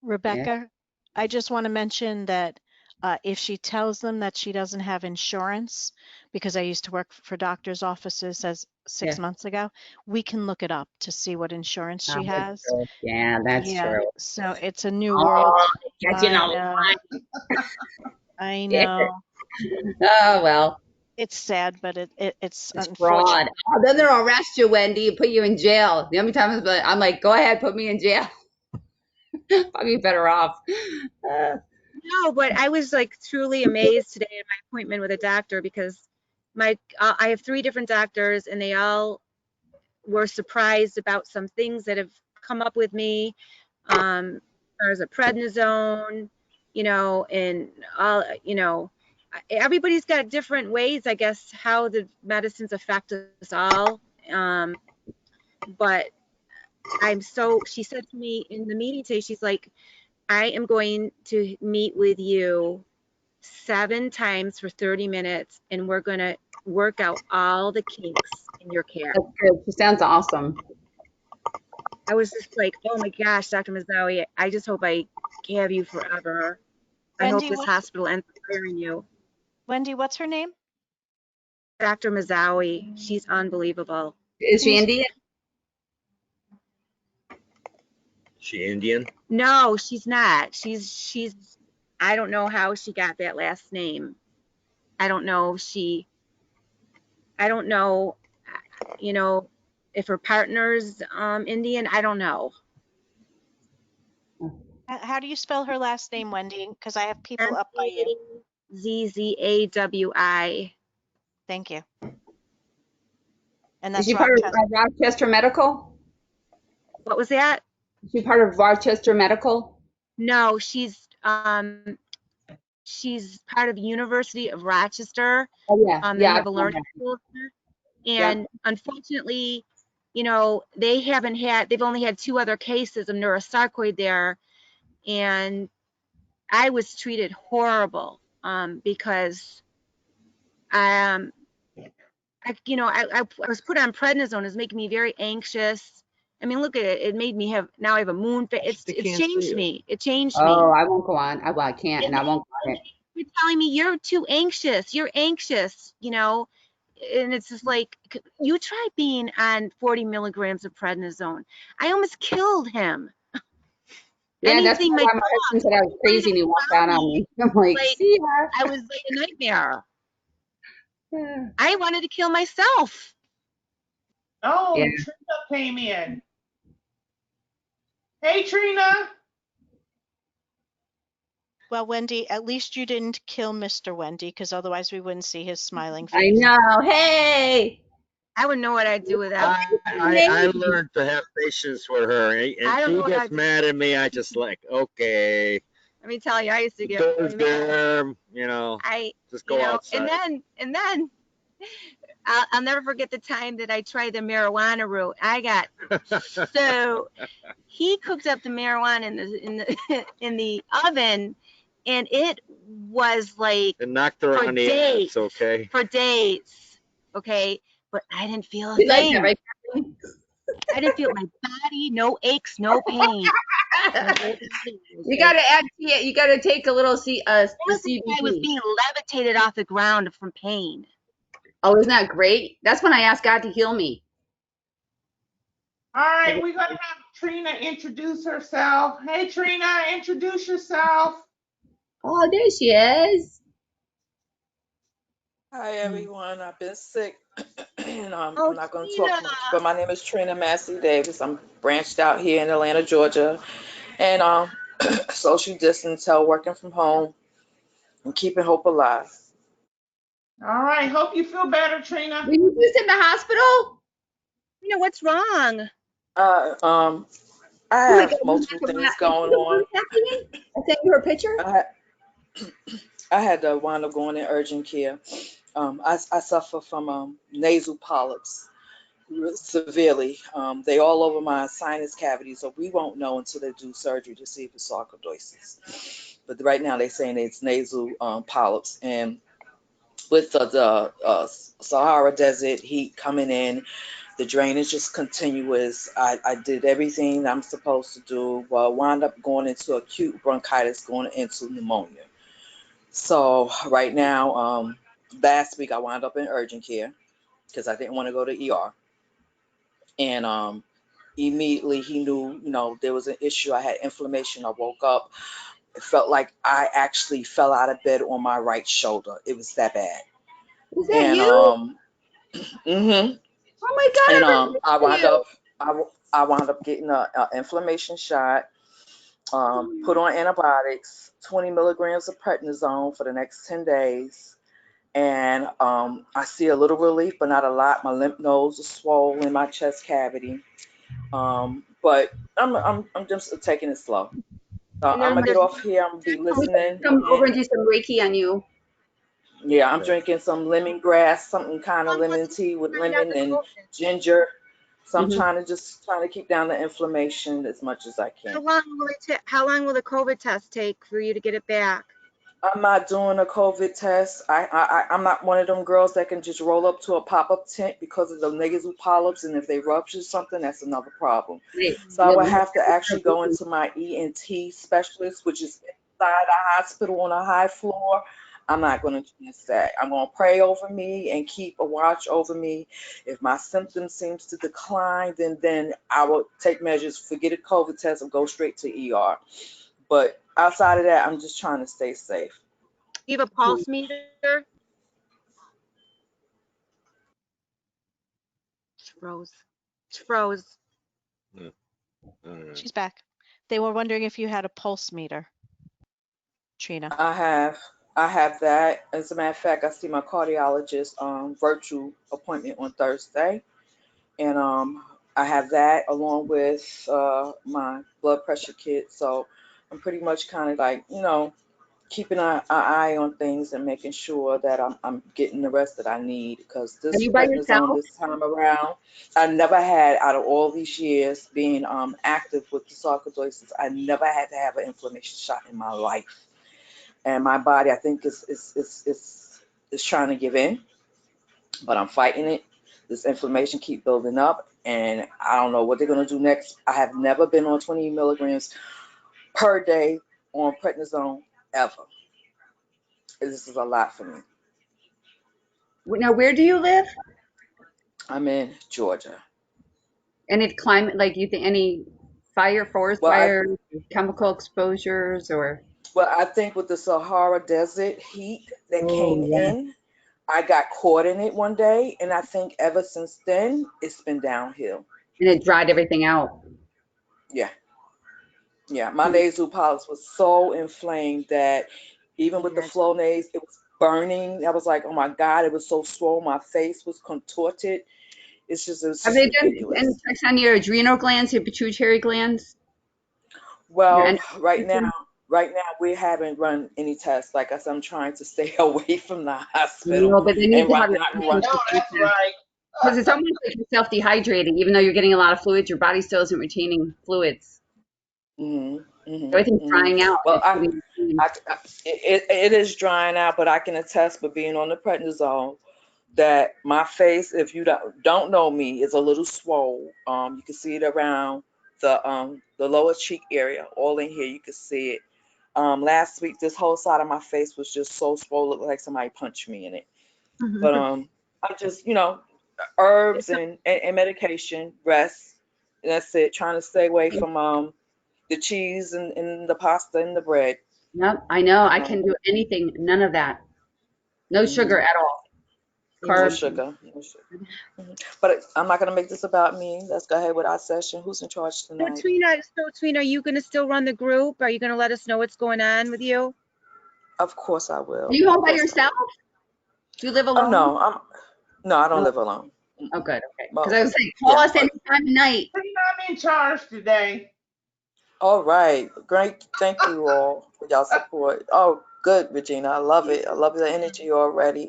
Yeah. Rebecca, I just want to mention that if she tells them that she doesn't have insurance, because I used to work for doctors' offices as Yeah. 6 months ago, we can look it up to see what insurance Oh, she that's has. true. Yeah, that's Yeah, true. so it's a new world. Oh, catching I a know, lie. I Damn know. it. Oh, well, It's sad, but it's it's unfortunate. fraud. Oh, then they'll arrest you, Wendy, and put you in jail. The only time I'm like, go ahead, put me in jail. I'll be better off. No, but I was like truly amazed today at my appointment with a doctor, because I have 3 different doctors, and they all were surprised about some things that have come up with me. There's a prednisone, and all, everybody's got different ways, I guess, how the medicines affect us all. But she said to me in the meeting today, she's like, I am going to meet with you 7 times for 30 minutes, and we're going to work out all the kinks in your care. That's good. She sounds awesome. I was just like, oh my gosh, Dr. Mazzawi, I just hope I have you forever. I hope Wendy, this hospital ends up hiring you. Wendy, what's her name? Dr. Mazawi. She's unbelievable. Is she Indian? She Indian? No, she's not. I don't know how she got that last name. I don't know if her partner's Indian. I don't know. How do you spell her last name, Wendy? Because I have people up by you. Zzawi. Thank you. And Is that's she part of Rochester. Rochester Medical? What was that? Is she part of Rochester Medical? No, she's part of University of Rochester. Oh yeah, They yeah. have a learning school there. And Yep. unfortunately, they've only had 2 other cases of neurosarcoid there. And I was treated horrible because I was put on prednisone. It was making me very anxious. I mean, look at it. It made me now I have a moon face. They It's can't see changed it. me. It changed Oh, me. I won't go on. I can't, and I won't go on it. You're telling me you're too anxious. You're anxious, and it's just like, you try being on 40 milligrams of prednisone. I almost killed him. Yeah, that's Anything why my my husband said I was crazy and he walked out on me. I'm like, Like, see ya. I was like a nightmare. I wanted to kill myself. Oh, Yeah. Trina came in. Hey, Trina. Well, Wendy, at least you didn't kill Mr. Wendy, because otherwise we wouldn't see his smiling I face. know. Hey. I wouldn't know what I'd do without. I learned to have patience with her, I and don't know she what gets I'd do. mad at me. I just like, okay, Let me tell you, I used to the get door's mad. there, just go outside. And then I'll never forget the time that I tried the marijuana route. So he cooked up the marijuana in the oven, and it was like and knocked her for on the days. ass, okay? For days, okay? But I didn't feel a You like thing. that, right? I didn't feel my body, no aches, no pain. You gotta add. You gotta take a little the I was CBD. being levitated off the ground from pain. Oh, isn't that great? That's when I asked God to heal me. All right, we're going to have Trina introduce herself. Hey, Trina, introduce yourself. Oh, there she is. Hi everyone, I've been sick and I'm Oh, not going to Trina. talk much, but my name is Trina Massey Davis. I'm branched out here in Atlanta, Georgia, and social distance, working from home and keeping hope alive. All right, hope you feel better, Trina. Were you just in the hospital? What's wrong? Uh, um, I Oh my God, have multiple things is going it on. happening? I sent you her picture. I had to wind up going in urgent care. I suffer from nasal polyps severely. They all over my sinus cavity, so we won't know until they do surgery to see if it's sarcoidosis. But right now they're saying it's nasal polyps, and with the Sahara Desert heat coming in, the drainage is continuous. I did everything I'm supposed to do. Well, wound up going into acute bronchitis, going into pneumonia. So right now, last week I wound up in urgent care because I didn't want to go to ER. And immediately he knew, there was an issue. I had inflammation. I woke up. It felt like I actually fell out of bed on my right shoulder. It was that bad. Is that And you? mhm. Oh my God, And I've been I missing wound you. up I wound up getting a inflammation shot. Put on antibiotics, 20 milligrams of prednisone for the next 10 days. And I see a little relief, but not a lot. My lymph nodes are swollen, my chest cavity. But I'm just taking it slow. So And I'm then gonna get off here. I'm gonna be I'm listening. gonna come over And and do some Reiki on you. yeah, I'm drinking some lemongrass, something kind of lemon tea with lemon and ginger. So I'm Mhm. trying to keep down the inflammation as much as I How can. long will the COVID test take for you to get it back? I'm not doing a COVID test. I'm not one of them girls that can just roll up to a pop-up tent because of the nasal polyps, and if they rupture something, that's another problem. Wait, So I yeah, would have to actually go into my ENT specialist, which is inside a hospital on a high floor. I'm not going to chance that. I'm going to pray over me and keep a watch over me. If my symptoms seems to decline, then I will take measures, forget a COVID test, and go straight to ER. But outside of that, I'm just trying to stay safe. You have a pulse meter? It's froze. It's froze. She's back. They were wondering if you had a pulse meter, Trina. I have that. As a matter of fact, I see my cardiologist virtual appointment on Thursday, and I have that along with my blood pressure kit. So I'm pretty much kind of like, keeping an eye on things and making sure that I'm getting the rest that I need, because Are this you by yourself? prednisone this time around, I never had, out of all these years being active with the sarcoidosis, I never had to have an inflammation shot in my life. And my body, I think, is trying to give in, but I'm fighting it. This inflammation keep building up, and I don't know what they're gonna do next. I have never been on 20 milligrams per day on prednisone ever. This is a lot for me. Now, where do you live? I'm in Georgia. Any climate, like you think any forest Well, fires, chemical exposures, or? I think with the Sahara Desert heat that Oh, came yeah. in, I got caught in it one day, and I think ever since then it's been downhill. And it dried everything out. Yeah, yeah. My nasal polyps was so inflamed that even with the Flonase, it was burning. I was like, oh my God, it was so swollen. My face was contorted. It's just Have they done ridiculous. any checks on your adrenal glands, your pituitary glands? Well, right now we haven't run any tests. Like I said, I'm trying to stay away from the hospital. No, but they need And to have it. not I run. know that's right. Because it's almost like you're self-dehydrating. Even though you're getting a lot of fluids, your body still isn't retaining fluids. Everything's drying out. Well, It's it is drying out, but I can attest for being on the prednisone that my face, if you don't know me, is a little swole. You can see it around the lower cheek area, all in here. You can see it. Last week, this whole side of my face was just so swollen, looked like somebody punched me in it. But I'm just, herbs and medication, rest. And that's it. Trying to stay away from the cheese and the pasta and the bread. Yep, I know. I can do anything. None of that. No sugar at all. No Carbs. sugar. No sugar. But I'm not going to make this about me. Let's go ahead with our session. Who's in charge So tonight? Twina, are you going to still run the group? Are you going to let us know what's going on with you? Of course I will. Are you home by yourself? Do you live alone? Oh, no, I don't live alone. Oh, good. Okay. Well, Because I was saying, call us anytime tonight. I'm in charge today. all right. Great. Thank you all for y'all support. Oh, good, Regina. I love it. I love the energy already.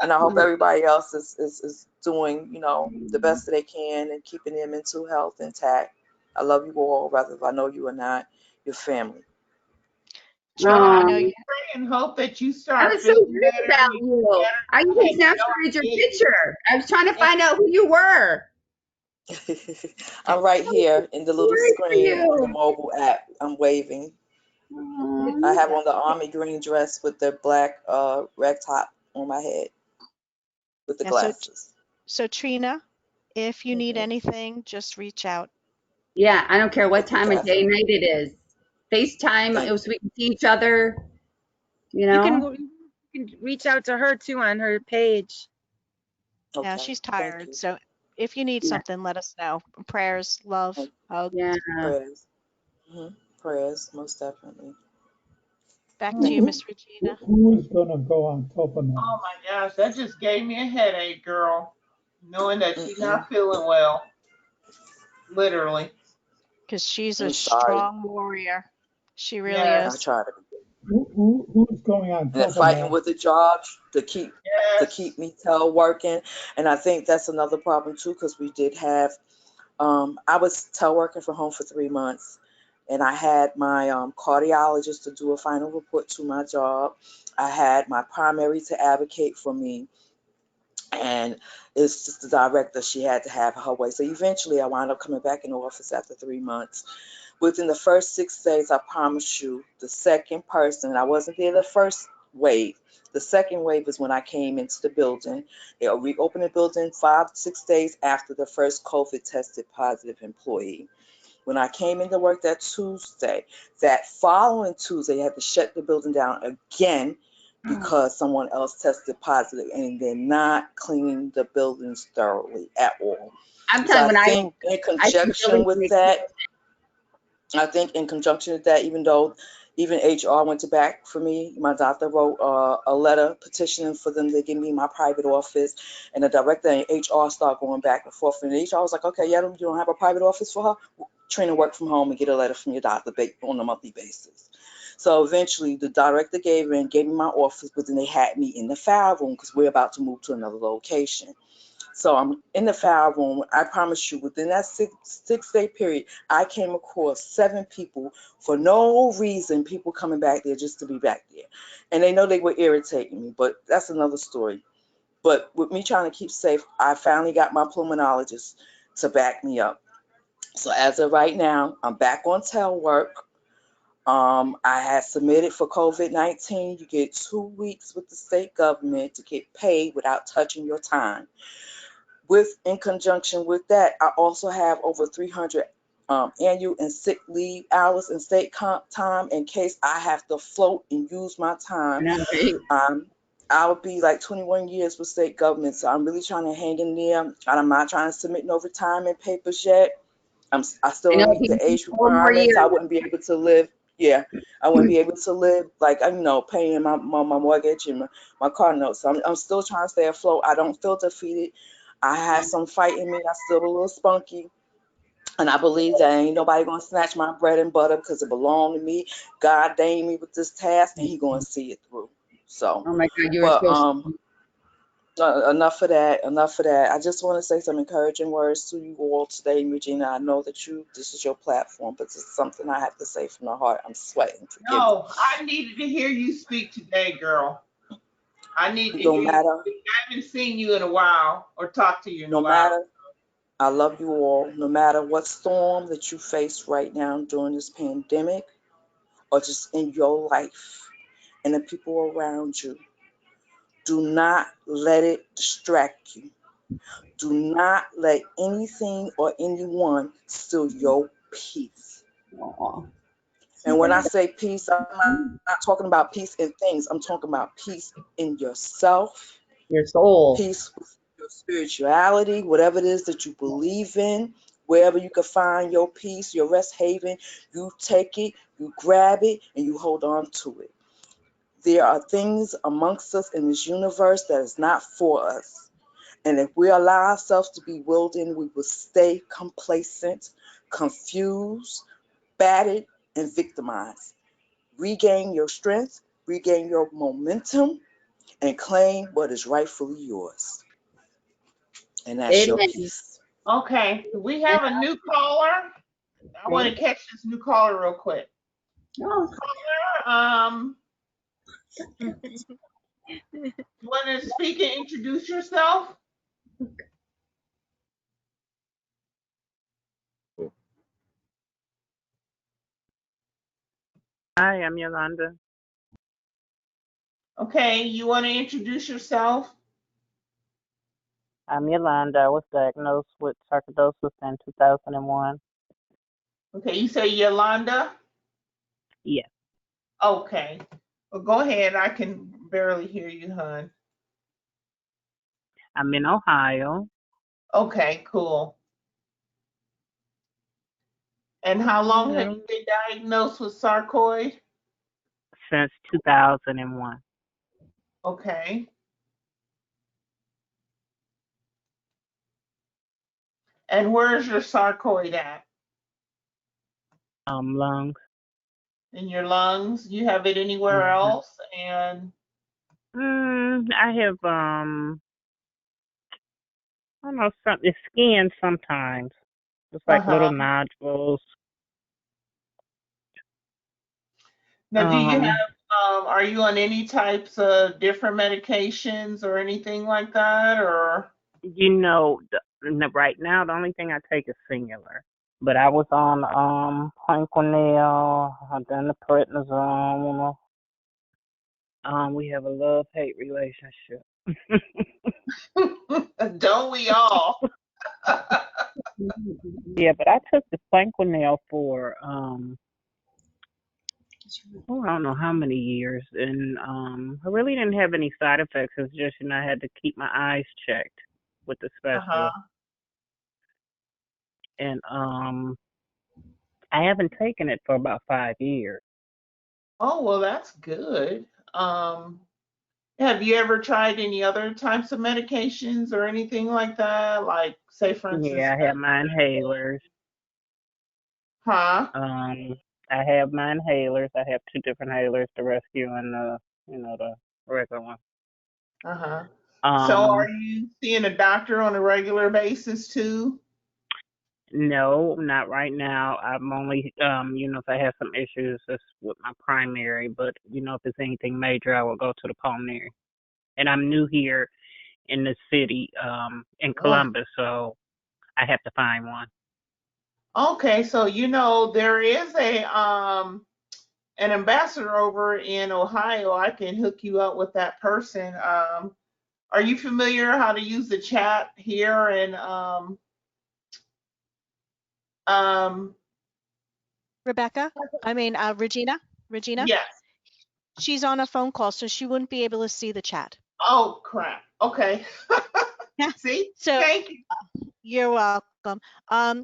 And I hope everybody else is doing, the best that they can and keeping their mental health intact. I love you all, whether I know you or not, your family. I know you. Pray and hope that you I start was so feeling worried better. about you. I even snapshotted your picture. I was trying to find out who you were. I'm right here in the little Worried for screen on the you. mobile app. I'm waving. I have on the army green dress with the black rag top on my head with the Yeah, glasses. So Trina, if you need anything, just reach out. Yeah, I don't care what time of day, night it is. FaceTime, so we can see each other. You can reach out to her too on her page. Okay. Yeah, she's tired. So if you need something, let us know. Prayers, love, hugs. Yeah. Prayers. Prayers, most definitely. Back to you, Miss Regina. Who is going to go on Topamax? Oh my gosh, that just gave me a headache, girl. Knowing that she's not feeling well. Literally. Because she's a strong warrior. She really is. I try to. Who's going on And fighting with the job to keep me teleworking. And I think that's another problem too, because we did have I was teleworking from home for 3 months, and I had my cardiologist to do a final report to my job. I had my primary to advocate for me, and it's just the director. She had to have her way. So eventually I wound up coming back in the office after 3 months. Within the first 6 days, I promise you, the second person, I wasn't there the first wave. The second wave is when I came into the building. They reopened the building 5-6 days after the first COVID tested positive employee. When I came into work that Tuesday, that following Tuesday, they had to shut the building down again because someone else tested positive, and they're not cleaning the buildings thoroughly at all. I'm So telling you, I think in I can conjunction really with make that, even though even HR went to bat for me, my doctor wrote a letter petitioning for them to give me my private office, and the director and HR started going back and forth. And HR was like, okay, yeah, you don't have a private office for her? Train to work from home and get a letter from your doctor on a monthly basis. So eventually the director gave me my office, but then they had me in the file room because we're about to move to another location. So I'm in the file room. I promise you, within that six-day period, I came across 7 people for no reason, people coming back there just to be back there. And they know they were irritating me, but that's another story. But with me trying to keep safe, I finally got my pulmonologist to back me up. So as of right now, I'm back on telework. I had submitted for COVID-19. You get 2 weeks with the state government to get paid without touching your time. In conjunction with that, I also have over 300 annual and sick leave hours and state comp time in case I have to float and use my time. I'll be like 21 years with state government, so I'm really trying to hang in there. I'm not trying to submit no retirement papers yet. I still don't meet the age 4 more requirements. I years. wouldn't be able to live. Yeah, I wouldn't be able to live like paying my mortgage and my car notes. So I'm still trying to stay afloat. I don't feel defeated. I have some fight in me. I'm still a little spunky. And I believe that ain't nobody gonna snatch my bread and butter because it belonged to me. God dang me with this task, and He gonna see it through. So, Oh my God, you are but so. enough of that. Enough of that. I just want to say some encouraging words to you all today, Regina. I know that this is your platform, but it's something I have to say from the heart. I'm sweating. Forgive me. No, I needed to hear you speak today, girl. I need to No hear you matter, speak. I haven't seen you in a while or talked to you in a no while. matter, I love you all. No matter what storm that you face right now during this pandemic, or just in your life and the people around you, do not let it distract you. Do not let anything or anyone steal your peace. Aw. And when I say peace, I'm not talking about peace in things. I'm talking about peace in yourself, Your soul. peace with your spirituality, whatever it is that you believe in, wherever you can find your peace, your rest haven, you take it, you grab it, and you hold on to it. There are things amongst us in this universe that is not for us. And if we allow ourselves to be wilted, we will stay complacent, confused, battered, and victimized. Regain your strength, regain your momentum, and claim what is rightfully yours. And that's your Amen. peace. Okay, we have a new caller. I want to catch this new caller real quick. Oh, Caller, you want to speak and introduce yourself? Hi, I'm Yolanda. Okay, you want to introduce yourself? I'm Yolanda. I was diagnosed with sarcoidosis in 2001. Okay, you say Yolanda? Yes, Okay. Well, go ahead. I can barely hear you, hon. I'm in Ohio. Okay, cool. And how long have Yeah. you been diagnosed with sarcoid? Since 2001. Okay. And where's your sarcoid at? Lungs. In your lungs? You have it anywhere hmm else? And I have I don't know, something skin sometimes. It's like little uh-huh. nodules. Now, do you Um, have, are you on any types of different medications or anything like that? Or right now the only thing I take is singular. But I was on Plaquenil, then the prednisone, We have a love-hate relationship. Don't we all? Yeah, but I took the Plaquenil for I don't know how many years, and I really didn't have any side effects. It's just I had to keep my eyes checked with the Uh-huh. specialist, and I haven't taken it for about 5 years. Oh, well, that's good. Um, have you ever tried any other types of medications or anything like that? Like, say, for instance, Yeah, I have my inhalers. huh? I have my inhalers. I have two different inhalers, the rescue and the regular one. Uh-huh. So Um, are you seeing a doctor on a regular basis too? no, not right now. I'm only, if I have some issues, that's with my primary. But if it's anything major, I will go to the pulmonary. And I'm new here in the city, in Oh, Columbus, so I have to find one. okay, so there is an ambassador over in Ohio. I can hook you up with that person. Are you familiar how to use the chat here and um Regina. yes. She's on a phone call, so she wouldn't be able to see the chat. Oh crap. Okay. Yeah. See? So Thank you. you're welcome.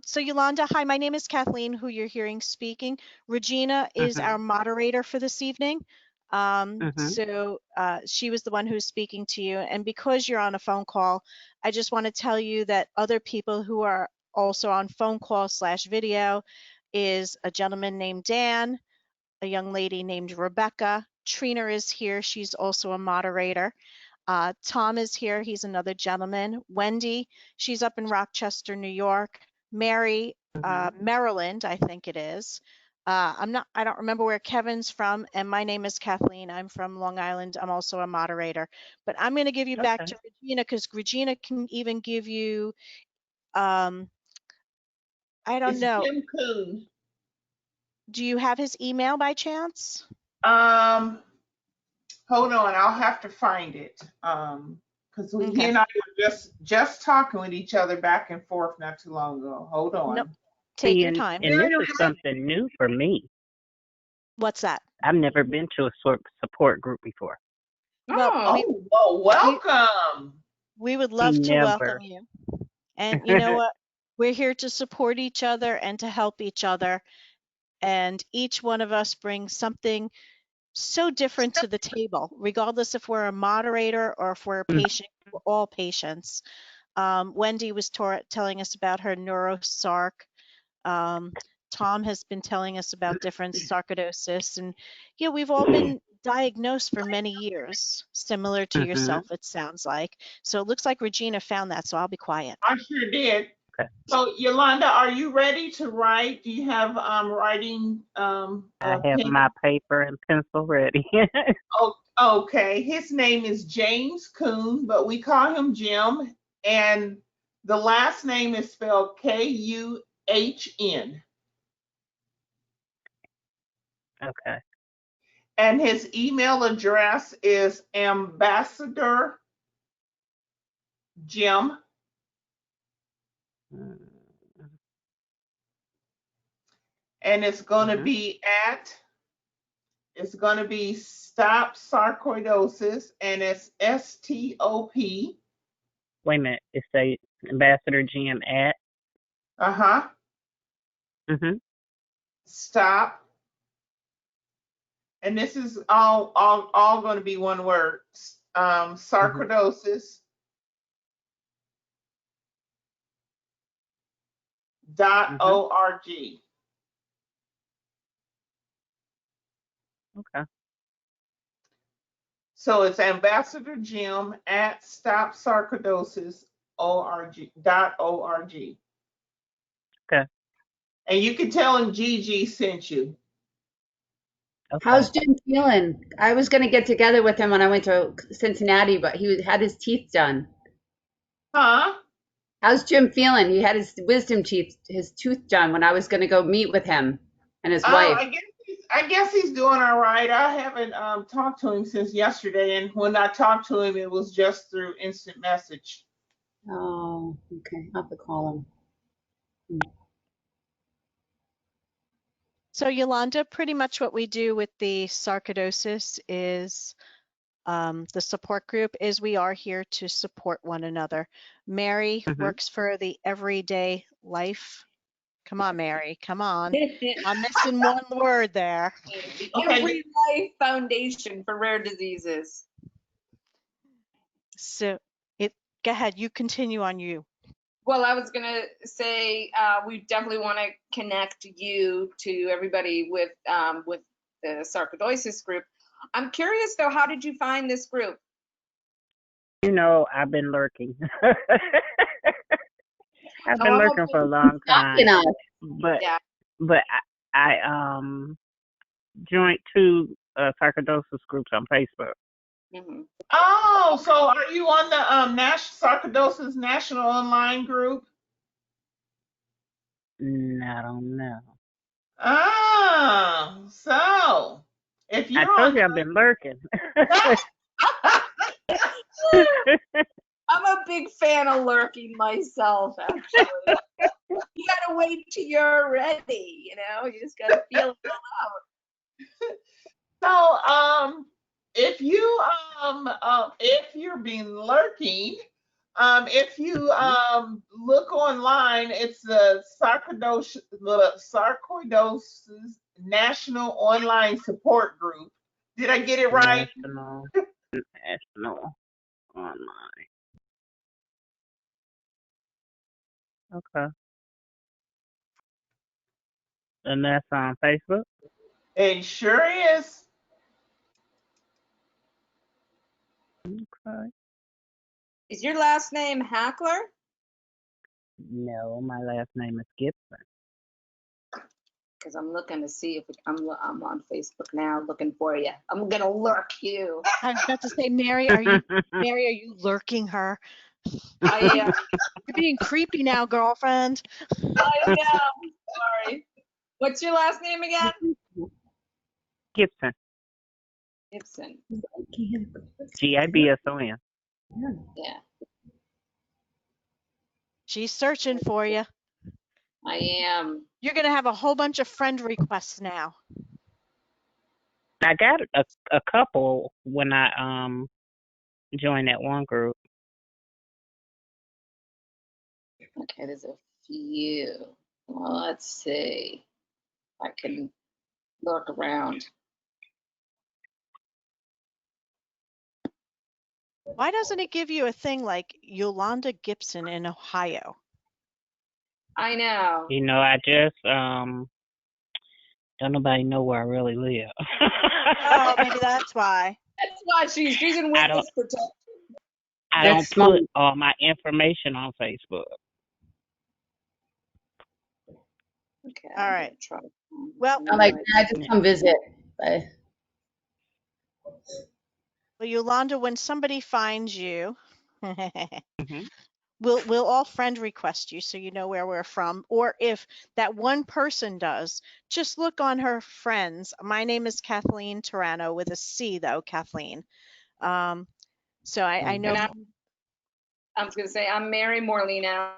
So Yolanda, hi, my name is Kathleen, who you're hearing speaking. Regina is our moderator for this evening. So she was the one who's speaking to you. And because you're on a phone call, I just want to tell you that other people who are also on phone call / video is a gentleman named Dan, a young lady named Rebecca. Trina is here. She's also a moderator. Tom is here. He's another gentleman. Wendy, she's up in Rochester, New York. Mary, Maryland, I think it is. I don't remember where Kevin's from. And my name is Kathleen. I'm from Long Island. I'm also a moderator. But I'm going to give you back Okay. to Regina because Regina can even give you, I don't It's know. Jim Coon. Do you have his email by chance? Hold on, I'll have to find it. Because he Okay. and I were just talking with each other back and forth not too long ago. Hold on. Nope. Take your time. And this is something new for me. What's that? I've never been to a support group before. Well, welcome. We would love to welcome you. And you know what? We're here to support each other and to help each other. And each one of us brings something so different to the table, regardless if we're a moderator or if we're a patient. We're all patients. Wendy was telling us about her neurosarc. Tom has been telling us about different sarcoidosis. And yeah, we've all been diagnosed for many years, similar to yourself, it sounds like. So it looks like Regina found that, so I'll be quiet. I sure did. Okay. So Yolanda, are you ready to write? Do you have writing? I have my paper and pencil ready. Oh, okay. His name is James Coon, but we call him Jim. And the last name is spelled Kuhn. Okay. And his email address is Ambassador Jim. And it's going to be Stop Sarcoidosis, and it's STOP. Wait a minute. It's a Ambassador Jim at. Stop. And this is all going to be one word. Sarcoidosis. .org. Okay. So it's Ambassador Jim at stopsarcoidosis.org. Okay. And you can tell him Gigi sent you. Okay. How's Jim feeling? I was going to get together with him when I went to Cincinnati, but he had his teeth done. Huh? How's Jim feeling? He had his wisdom teeth, his tooth done when I was going to go meet with him and his wife. I guess he's doing all right. I haven't talked to him since yesterday, and when I talked to him, it was just through instant message. Oh, okay. I'll have to call him. So Yolanda, pretty much what we do with the sarcoidosis is the support group is we are here to support one another. Mary works for the Everyday Life. Come on, Mary, come on. I'm missing one word there. The Okay. Every Life Foundation for Rare Diseases. So go ahead, you continue on you. Well, I was gonna say we definitely want to connect you to everybody with the sarcoidosis group. I'm curious though, how did you find this group? You know, I've been lurking. I've been I'm lurking for a long time, Knocking us. but Yeah. but I joined two sarcoidosis groups on Facebook. Mm-hmm. Oh, so are you on the Sarcoidosis National Online group? I don't know. Ah, so if I you're told on you I've been lurking. I'm a big fan of lurking myself, actually. You gotta wait till you're ready, you know, you just gotta feel it all out. so if you're being lurking, if you look online, it's the Sarcoidosis National Online Support Group. Did I get it right? National online. Okay. And that's on Facebook? It sure is. Okay. Is your last name Hackler? No, my last name is Gibson. Because I'm looking to see if I'm on Facebook now, looking for you. I'm gonna lurk you. I was about to say, Mary, are you lurking her? I You're being creepy now, girlfriend. I know. Sorry. What's your last name again? Gibson. Gibson. Gibson. Yeah, She's searching for you. I am. You're gonna have a whole bunch of friend requests now. I got a couple when I joined that one group. Okay, there's a few. Well, let's see. I can look around. Why doesn't it give you a thing like Yolanda Gibson in Ohio? I know. You know, I just don't nobody know where I really live. Oh, maybe that's why. That's why she's in witness protection. I don't put all my information on Facebook. Okay. All right. Try. Well, I'm like, nah, just come visit. Bye. Well, Yolanda, when somebody finds you, Mm-hmm. we'll all friend request you so you know where we're from. Or if that one person does, just look on her friends. My name is Kathleen Turano with a C though, Kathleen. So I know. I was going to say, I'm Mary Morlino.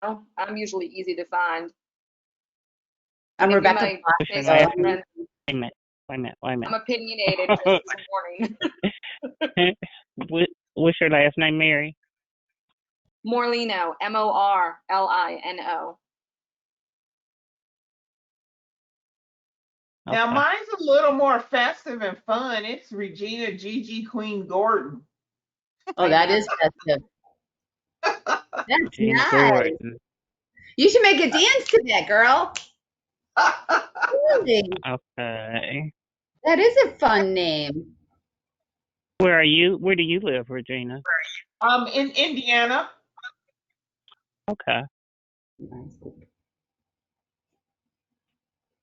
I'm usually easy to find. I'm Rebecca. Wait a minute. I'm opinionated, just a warning. What's your last name, Mary? Morlino, Morlino. Now mine's a little more festive and fun. It's Regina Gigi Queen Gordon. Oh, that is festive. That's Gina nice. Gordon. You should make a dance to that, girl. Really? Okay. That is a fun name. Where are you? Where do you live, Regina? In Indiana. Okay.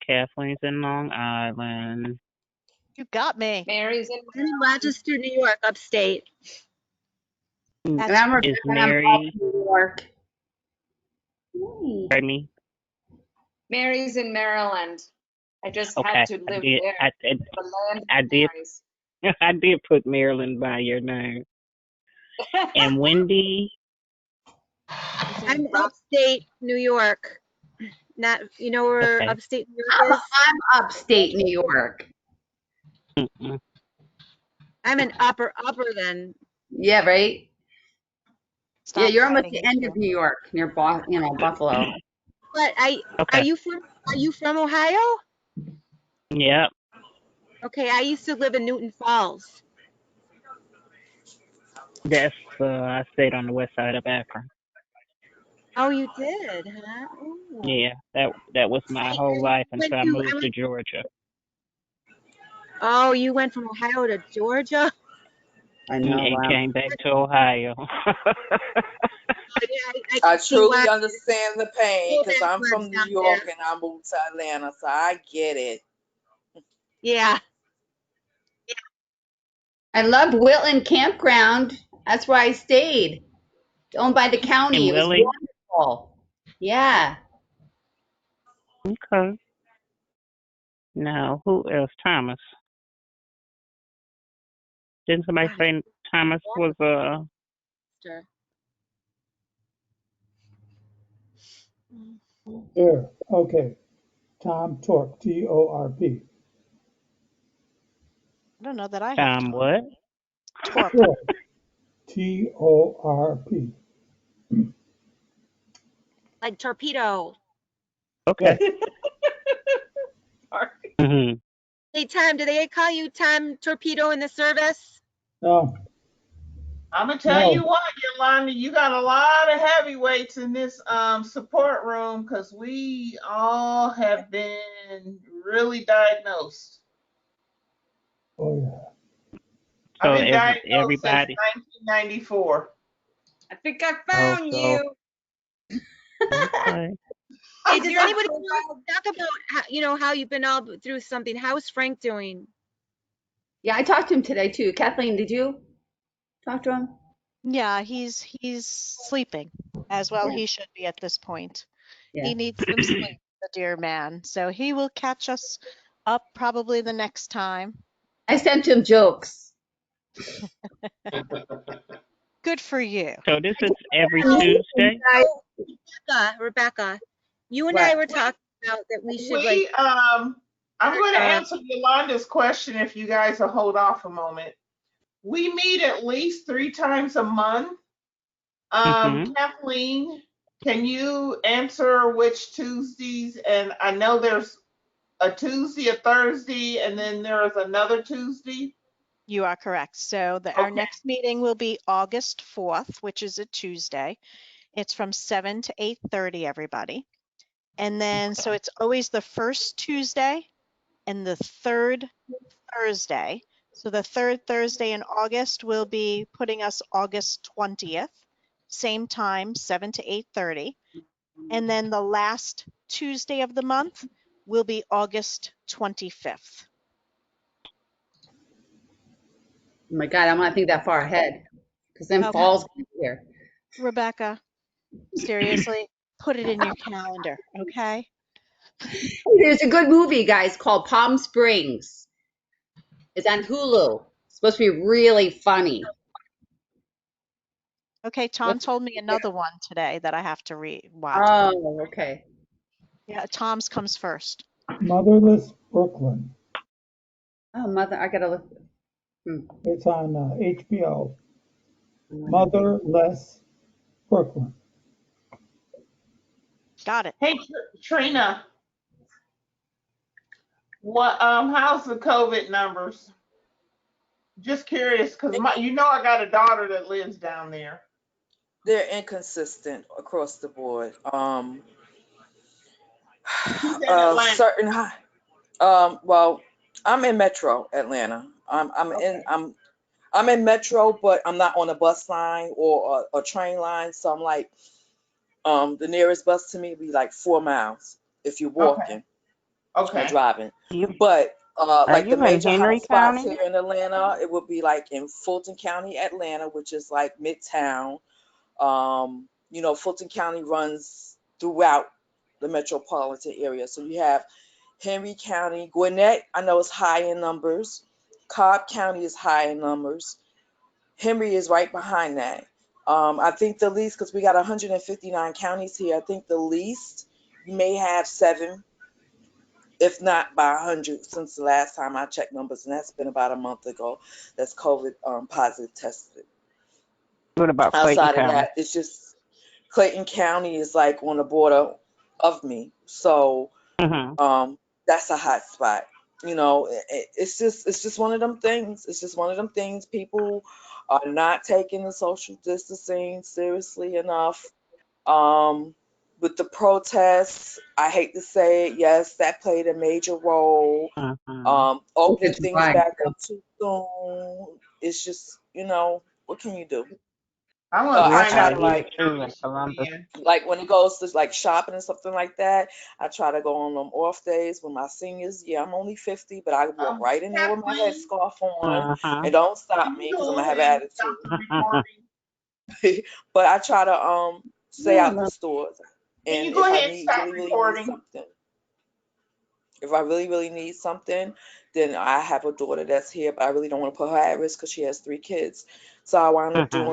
Kathleen's in Long Island. You got me. Mary's I'm in Rochester, New York, upstate. And I'm Is Rebecca, Mary? I'm from New York. Pardon me? Mary's in Maryland. I just Okay, had to live there. The land I of did, Marys. I did put Maryland by your name. And Wendy, I'm upstate New York. Not, you know where okay. upstate New York is? I'm upstate New York. Mm-mm. I'm an upper then. Yeah, right. Yeah, Stop you're almost fighting the each end of other. New York, near Buffalo. But are Okay. you from Ohio? Yep. Okay, I used to live in Newton Falls. That's I stayed on the west side of Akron. Oh, you did, huh? Oh. Yeah, that was my whole life until I moved to Georgia. Oh, you went from Ohio to Georgia? I know. And Wow. came back to Ohio. I I can see why. truly understand the pain Go because I'm backwards from New down York there. and I moved to Atlanta, so I get it. Yeah. I loved Wilton Campground. That's where I stayed. Owned by the county. And It was Willie, wonderful. Yeah. okay. Now, who else? Thomas. Didn't somebody God, say Thomas was sure. There. Okay. Tom Torp, T-O-R-P. I don't know that I have Tom. what? Torp. Torp, T-O-R-P. Like torpedo. Okay. hmm Hey, Tom, do they call you Tom Torpedo in the service? No, I'm gonna tell no. you what, Yolanda, you got a lot of heavyweights in this support room because we all have been really diagnosed. Oh, yeah. I've So been diagnosed since everybody. 1994. I think I Oh, found so you. okay. Hey, Is does your anybody profile- want to talk about how you've been all through something? How's Frank doing? Yeah, I talked to him today too. Kathleen, did you talk to him? Yeah, he's sleeping as well. Yeah. He should be at this point. Yeah. He needs some sleep, the dear man. So he will catch us up probably the next time. I sent him jokes. Good for you. So this is every Tuesday. Rebecca, you and What? I were talking about that we should I'm going to answer Yolanda's question if you guys will hold off a moment. We meet at least 3 times a month. Kathleen, can you answer which Tuesdays? And I know there's a Tuesday, a Thursday, and then there is another Tuesday. You are correct. So our next meeting will be August 4th, which is a Tuesday. It's from 7 to 8:30, everybody. And then, so it's always the first Tuesday and the third Thursday. So the third Thursday in August will be putting us August 20th, same time, 7 to 8:30. And then the last Tuesday of the month will be August 25th. Oh my God, I'm not think that far ahead because then Okay. fall's here. Rebecca, seriously, put it in your calendar, okay? There's a good movie, guys, called Palm Springs. It's on Hulu. It's supposed to be really funny. Okay, Tom told me another one today that I have to watch. Oh, okay. Yeah, Tom's comes first. Motherless Brooklyn. Oh, I gotta look. It's on HBO. Motherless Brooklyn. Got it. Hey, Trina, what how's the COVID numbers? Just curious because I got a daughter that lives down there. They're inconsistent across the board. Certain high. Well, I'm in Metro Atlanta. I'm in Metro, but I'm not on a bus line or a train line. So I'm like, the nearest bus to me would be like 4 miles if you're walking or driving. But like the major hotspots here in Atlanta, it would be like in Fulton County, Atlanta, which is like Midtown. Fulton County runs throughout the metropolitan area. So you have Henry County, Gwinnett, I know is high in numbers. Cobb County is high in numbers. Henry is right behind that. I think the least, because we got 159 counties here, I think the least you may have 7, if not by 100, since the last time I checked numbers, and that's been about a month ago. That's COVID positive tested. What about Clayton Outside of County? that, it's just Clayton County is like on the border of me, so that's a hot spot. You know, it's just one of them things. It's just one of them things. People are not taking the social distancing seriously enough. With the protests, I hate to say it, yes, that played a major role. Opening things back up too soon. It's just, what can you do? I want to I find try out to what Yeah, like true in Columbus. like when it goes to like shopping and something like that, I try to go on them off days with my seniors. Yeah, I'm only 50, but I walk right in there with my Kathleen, headscarf on Uh-huh. and don't stop can me you because I'm go gonna have ahead and stop attitude. the recording? But I try to stay Yeah, out the stores. Can And you go if I ahead and need stop really need recording? something, if I really need something, then I have a daughter that's here, but I really don't want to put her at risk because she has 3 kids. So I wind up doing